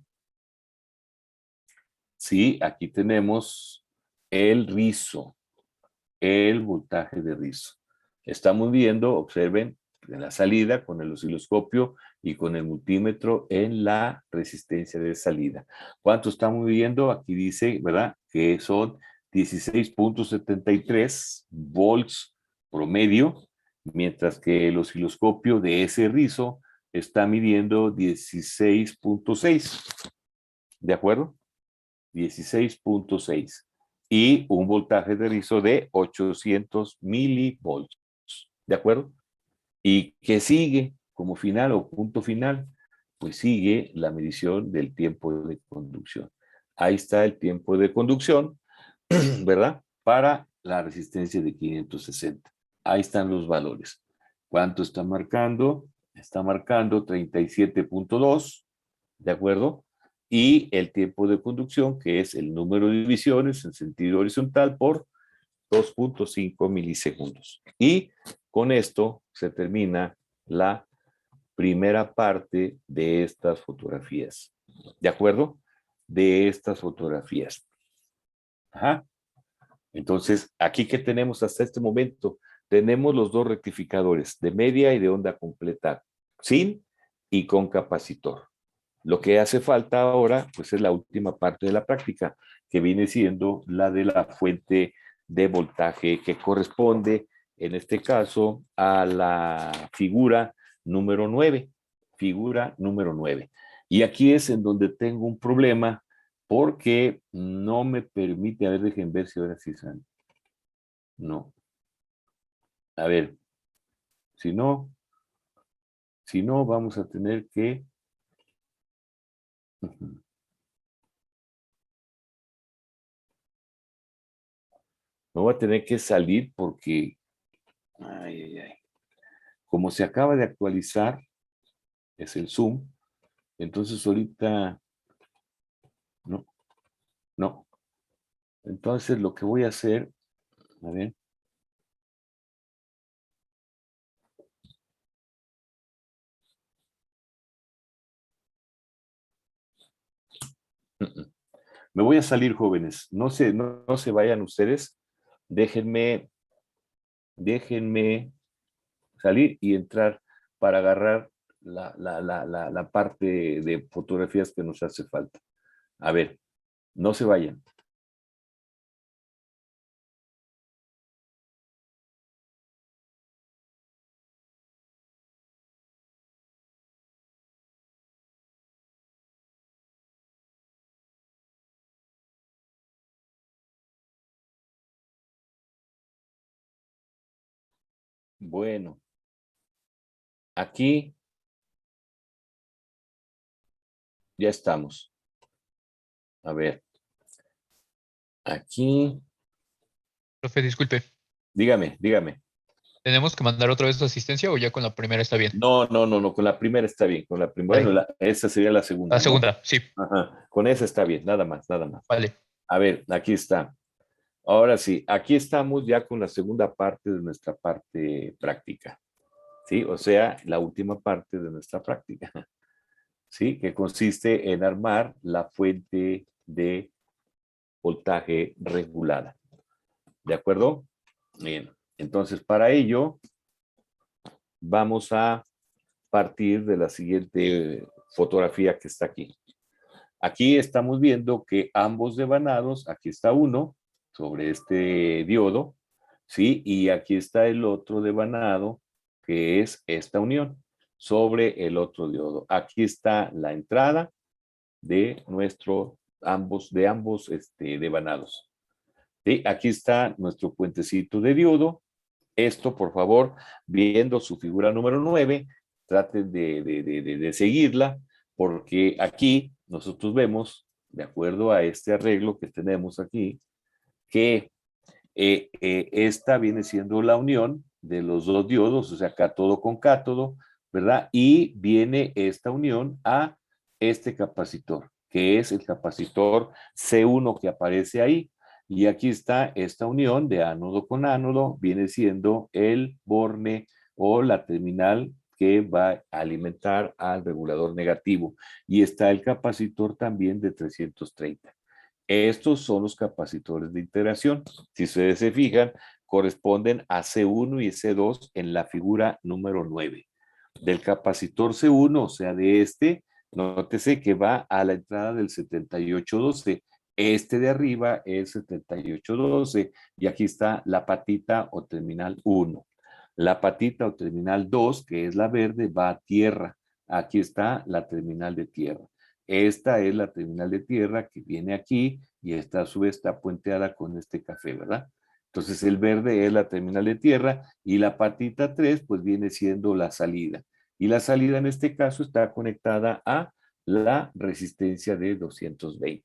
Sí, aquí tenemos el rizo, el voltaje de rizo. Estamos viendo, observen, en la salida con el osciloscopio y con el multímetro en la resistencia de salida. ¿Cuánto estamos viendo? Aquí dice, ¿verdad? Que son 16.73 volts promedio, mientras que el osciloscopio de ese rizo está midiendo 16.6. ¿De acuerdo? 16.6 y un voltaje de rizo de 800 milivolts. ¿De acuerdo? ¿Y qué sigue como final o punto final? Pues sigue la medición del tiempo de conducción. Ahí está el tiempo de conducción, ¿verdad? Para la resistencia de 560. Ahí están los valores. ¿Cuánto está marcando? Está marcando 37.2, ¿de acuerdo? Y el tiempo de conducción, que es el número de divisiones en sentido horizontal por 2.5 milisegundos. Y con esto se termina la primera parte de estas fotografías. ¿De acuerdo? De estas fotografías. Ajá. Entonces, aquí que tenemos hasta este momento, tenemos los dos rectificadores de media y de onda completa, sin y con capacitor. Lo que hace falta ahora, pues es la última parte de la práctica, que viene siendo la de la fuente de voltaje que corresponde, en este caso, a la figura número 9. Figura número 9. Y aquí es en donde tengo un problema porque no me permite, a ver, dejen ver si ahora sí sale. No. A ver, si no, vamos a tener que... Me voy a tener que salir porque... Ay, ay, ay. Como se acaba de actualizar, es el Zoom, entonces ahorita... No, no. Entonces lo que voy a hacer... A ver. Me voy a salir, jóvenes. No se vayan ustedes. Déjenme salir y entrar para agarrar la parte de fotografías que nos hace falta. A ver, no se vayan. Bueno, aquí ya estamos. A ver, aquí, Profe, disculpe, dígame. ¿tenemos que mandar otra vez la asistencia o ya con la primera está bien? No, con la primera está bien, con la primera, Vale. bueno, esa sería la segunda, La ¿no? segunda, sí, Ajá, con esa está bien, nada más. vale. A ver, aquí está. Ahora sí, aquí estamos ya con la segunda parte de nuestra parte práctica, ¿sí? O sea, la última parte de nuestra práctica, ¿sí? Que consiste en armar la fuente de voltaje regulada, ¿de acuerdo? Bien, entonces para ello vamos a partir de la siguiente fotografía que está aquí. Aquí estamos viendo que ambos devanados, aquí está uno sobre este diodo, ¿sí? Y aquí está el otro devanado, que es esta unión, sobre el otro diodo. Aquí está la entrada de ambos devanados. ¿Sí? Aquí está nuestro puentecito de diodo. Esto, por favor, viendo su figura número 9, traten de seguirla, porque aquí nosotros vemos, de acuerdo a este arreglo que tenemos aquí, que esta viene siendo la unión de los dos diodos, o sea, cátodo con cátodo, ¿verdad? Y viene esta unión a este capacitor, que es el capacitor C1 que aparece ahí. Y aquí está esta unión de ánodo con ánodo, viene siendo el borne o la terminal que va a alimentar al regulador negativo. Y está el capacitor también de 330. Estos son los capacitores de integración. Si ustedes se fijan, corresponden a C1 y C2 en la figura número 9. Del capacitor C1, o sea, de este, nótese que va a la entrada del 7812. Este de arriba es 7812 y aquí está la patita o terminal 1. La patita o terminal 2, que es la verde, va a tierra. Aquí está la terminal de tierra. Esta es la terminal de tierra que viene aquí y esta a su vez está puenteada con este café, ¿verdad? Entonces el verde es la terminal de tierra y la patita 3 pues viene siendo la salida. Y la salida en este caso está conectada a la resistencia de 220.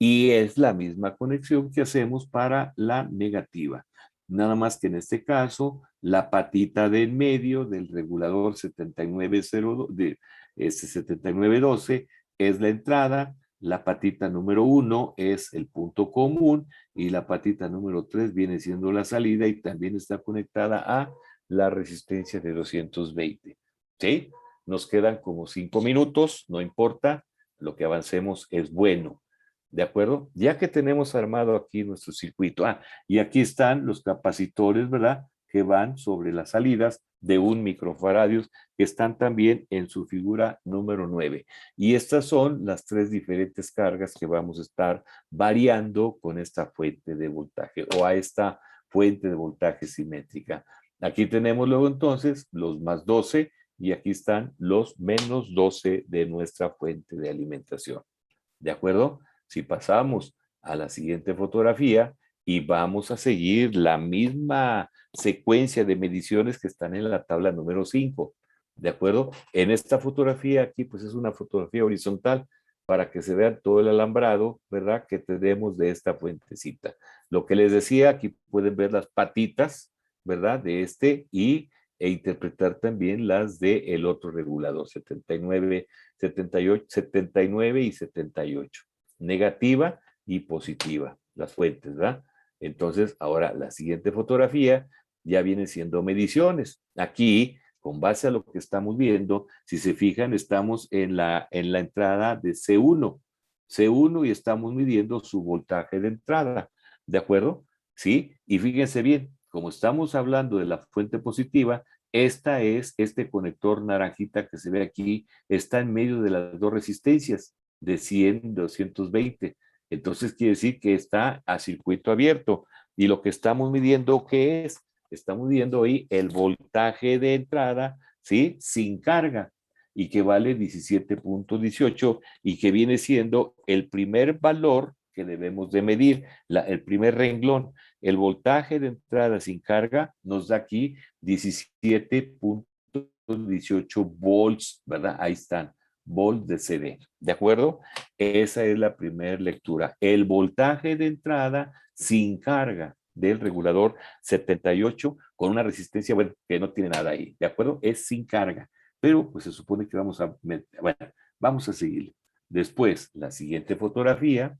Y es la misma conexión que hacemos para la negativa. Nada más que en este caso, la patita de en medio del regulador 7902, de 7912 es la entrada, la patita número 1 es el punto común y la patita número 3 viene siendo la salida y también está conectada a la resistencia de 220. ¿Sí? Nos quedan como 5 minutos, no importa, lo que avancemos es bueno. ¿De acuerdo? Ya que tenemos armado aquí nuestro circuito. Y aquí están los capacitores, ¿verdad? Que van sobre las salidas de 1 microfaradios, que están también en su figura número 9. Y estas son las 3 diferentes cargas que vamos a estar variando con esta fuente de voltaje o a esta fuente de voltaje simétrica. Aquí tenemos luego entonces los más 12 y aquí están los menos 12 de nuestra fuente de alimentación. ¿De acuerdo? Si pasamos a la siguiente fotografía y vamos a seguir la misma secuencia de mediciones que están en la tabla número 5. ¿De acuerdo? En esta fotografía aquí, pues es una fotografía horizontal para que se vea todo el alambrado, ¿verdad? Que tenemos de esta fuentecita. Lo que les decía, aquí pueden ver las patitas, ¿verdad? De este e interpretar también las del otro regulador, 79, 78, 79 y 78. Negativa y positiva, las fuentes, ¿verdad? Entonces, ahora la siguiente fotografía ya viene siendo mediciones. Aquí, con base a lo que estamos viendo, si se fijan, estamos en la entrada de C1. C1 y estamos midiendo su voltaje de entrada, ¿de acuerdo? ¿Sí? Y fíjense bien, como estamos hablando de la fuente positiva, este conector naranjita que se ve aquí, está en medio de las dos resistencias de 100, 220. Entonces quiere decir que está a circuito abierto. Y lo que estamos midiendo, ¿qué es? Estamos midiendo ahí el voltaje de entrada, ¿sí? Sin carga y que vale 17.18 y que viene siendo el primer valor que debemos de medir, el primer renglón. El voltaje de entrada sin carga nos da aquí 17.18 volts, ¿verdad? Ahí están, volts de CD, ¿de acuerdo? Esa es la primera lectura. El voltaje de entrada sin carga del regulador 78 con una resistencia, bueno, que no tiene nada ahí, ¿de acuerdo? Es sin carga, pero pues se supone que vamos a, bueno, vamos a seguir. Después, la siguiente fotografía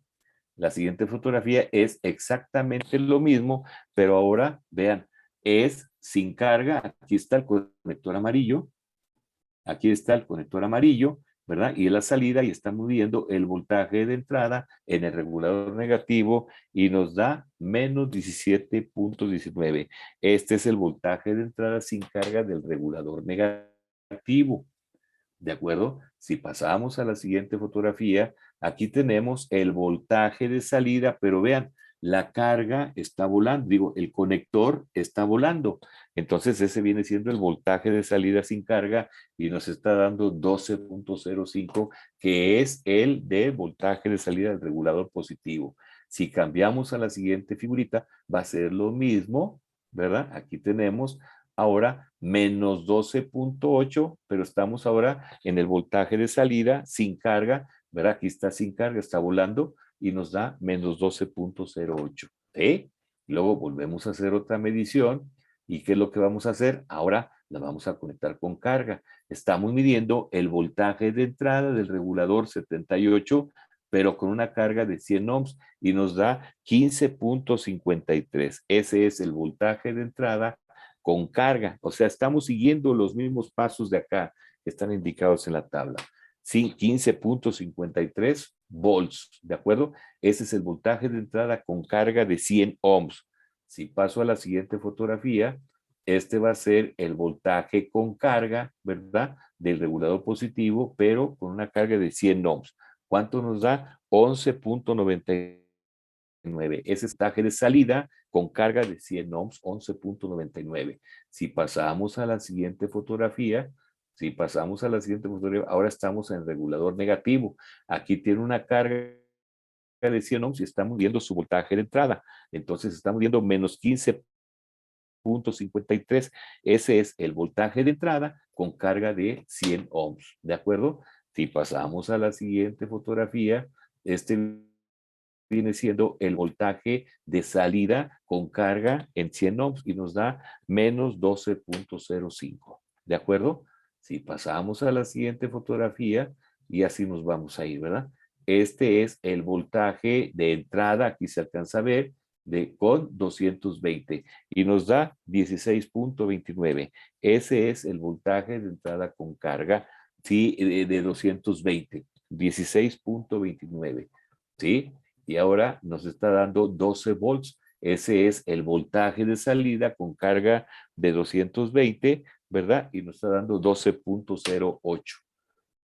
es exactamente lo mismo, pero ahora, vean, es sin carga. Aquí está el conector amarillo, ¿verdad? Y es la salida y estamos midiendo el voltaje de entrada en el regulador negativo y nos da menos 17.19. Este es el voltaje de entrada sin carga del regulador negativo. ¿De acuerdo? Si pasamos a la siguiente fotografía, aquí tenemos el voltaje de salida, pero vean, la carga está volando, digo, el conector está volando. Entonces ese viene siendo el voltaje de salida sin carga y nos está dando 12.05, que es el de voltaje de salida del regulador positivo. Si cambiamos a la siguiente figurita, va a ser lo mismo, ¿verdad? Aquí tenemos ahora menos 12.8, pero estamos ahora en el voltaje de salida sin carga, ¿verdad? Aquí está sin carga, está volando y nos da menos 12.08. ¿Sí? Luego volvemos a hacer otra medición. ¿Y qué es lo que vamos a hacer? Ahora la vamos a conectar con carga. Estamos midiendo el voltaje de entrada del regulador 78, pero con una carga de 100 ohms y nos da 15.53. Ese es el voltaje de entrada con carga. O sea, estamos siguiendo los mismos pasos de acá que están indicados en la tabla. Sí, 15.53 volts, ¿de acuerdo? Ese es el voltaje de entrada con carga de 100 ohms. Si paso a la siguiente fotografía, este va a ser el voltaje con carga, ¿verdad? Del regulador positivo, pero con una carga de 100 ohms. ¿Cuánto nos da? 11.99. Ese es el voltaje de salida con carga de 100 ohms, 11.99. Si pasamos a la siguiente fotografía, ahora estamos en el regulador negativo. Aquí tiene una carga de 100 ohms y estamos viendo su voltaje de entrada. Entonces estamos viendo menos 15.53. Ese es el voltaje de entrada con carga de 100 ohms. ¿De acuerdo? Si pasamos a la siguiente fotografía, este viene siendo el voltaje de salida con carga en 100 ohms y nos da menos 12.05. ¿De acuerdo? Si pasamos a la siguiente fotografía y así nos vamos a ir, ¿verdad? Este es el voltaje de entrada, aquí se alcanza a ver, con 220 y nos da 16.29. Ese es el voltaje de entrada con carga, ¿sí? De 220, 16.29, ¿sí? Y ahora nos está dando 12 volts. Ese es el voltaje de salida con carga de 220, ¿verdad? Y nos está dando 12.08.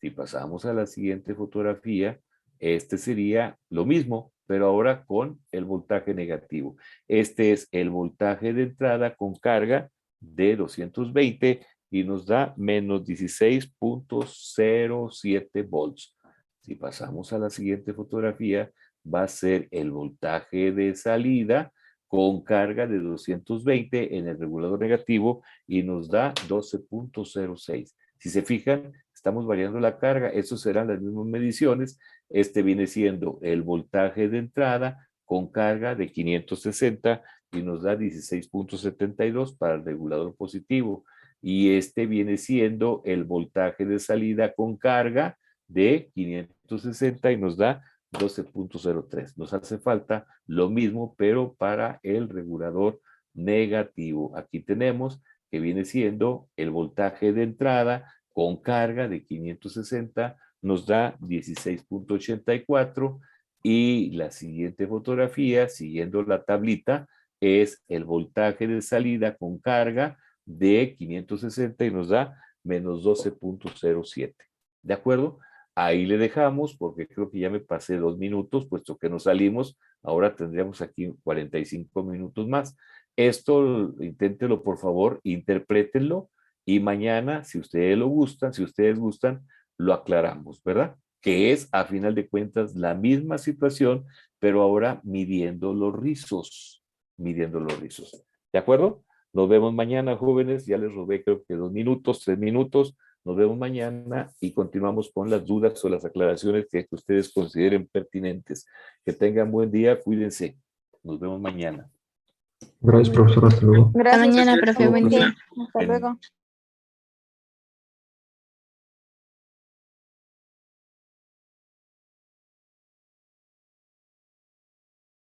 Si pasamos a la siguiente fotografía, este sería lo mismo, pero ahora con el voltaje negativo. Este es el voltaje de entrada con carga de 220 y nos da menos 16.07 volts. Si pasamos a la siguiente fotografía, va a ser el voltaje de salida con carga de 220 en el regulador negativo y nos da 12.06. Si se fijan, estamos variando la carga. Estos serán las mismas mediciones. Este viene siendo el voltaje de entrada con carga de 560 y nos da 16.72 para el regulador positivo. Y este viene siendo el voltaje de salida con carga de 560 y nos da 12.03. Nos hace falta lo mismo, pero para el regulador negativo. Aquí tenemos que viene siendo el voltaje de entrada con carga de 560, nos da 16.84 y la siguiente fotografía, siguiendo la tablita, es el voltaje de salida con carga de 560 y nos da menos 12.07. ¿De acuerdo? Ahí le dejamos porque creo que ya me pasé 2 minutos, puesto que nos salimos. Ahora tendríamos aquí 45 minutos más. Esto, inténtenlo por favor, interprétenlo y mañana, si ustedes gustan, lo aclaramos, ¿verdad? Que es, a final de cuentas, la misma situación, pero ahora midiendo los rizos. ¿De acuerdo? Nos vemos mañana, jóvenes. Ya les robé creo que 2 minutos, 3 minutos. Nos vemos mañana y continuamos con las dudas o las aclaraciones que ustedes consideren pertinentes. Que tengan buen día, cuídense. Nos vemos mañana. Gracias, profesor. Hasta luego. Hasta mañana, profe. Buen día. Hasta luego.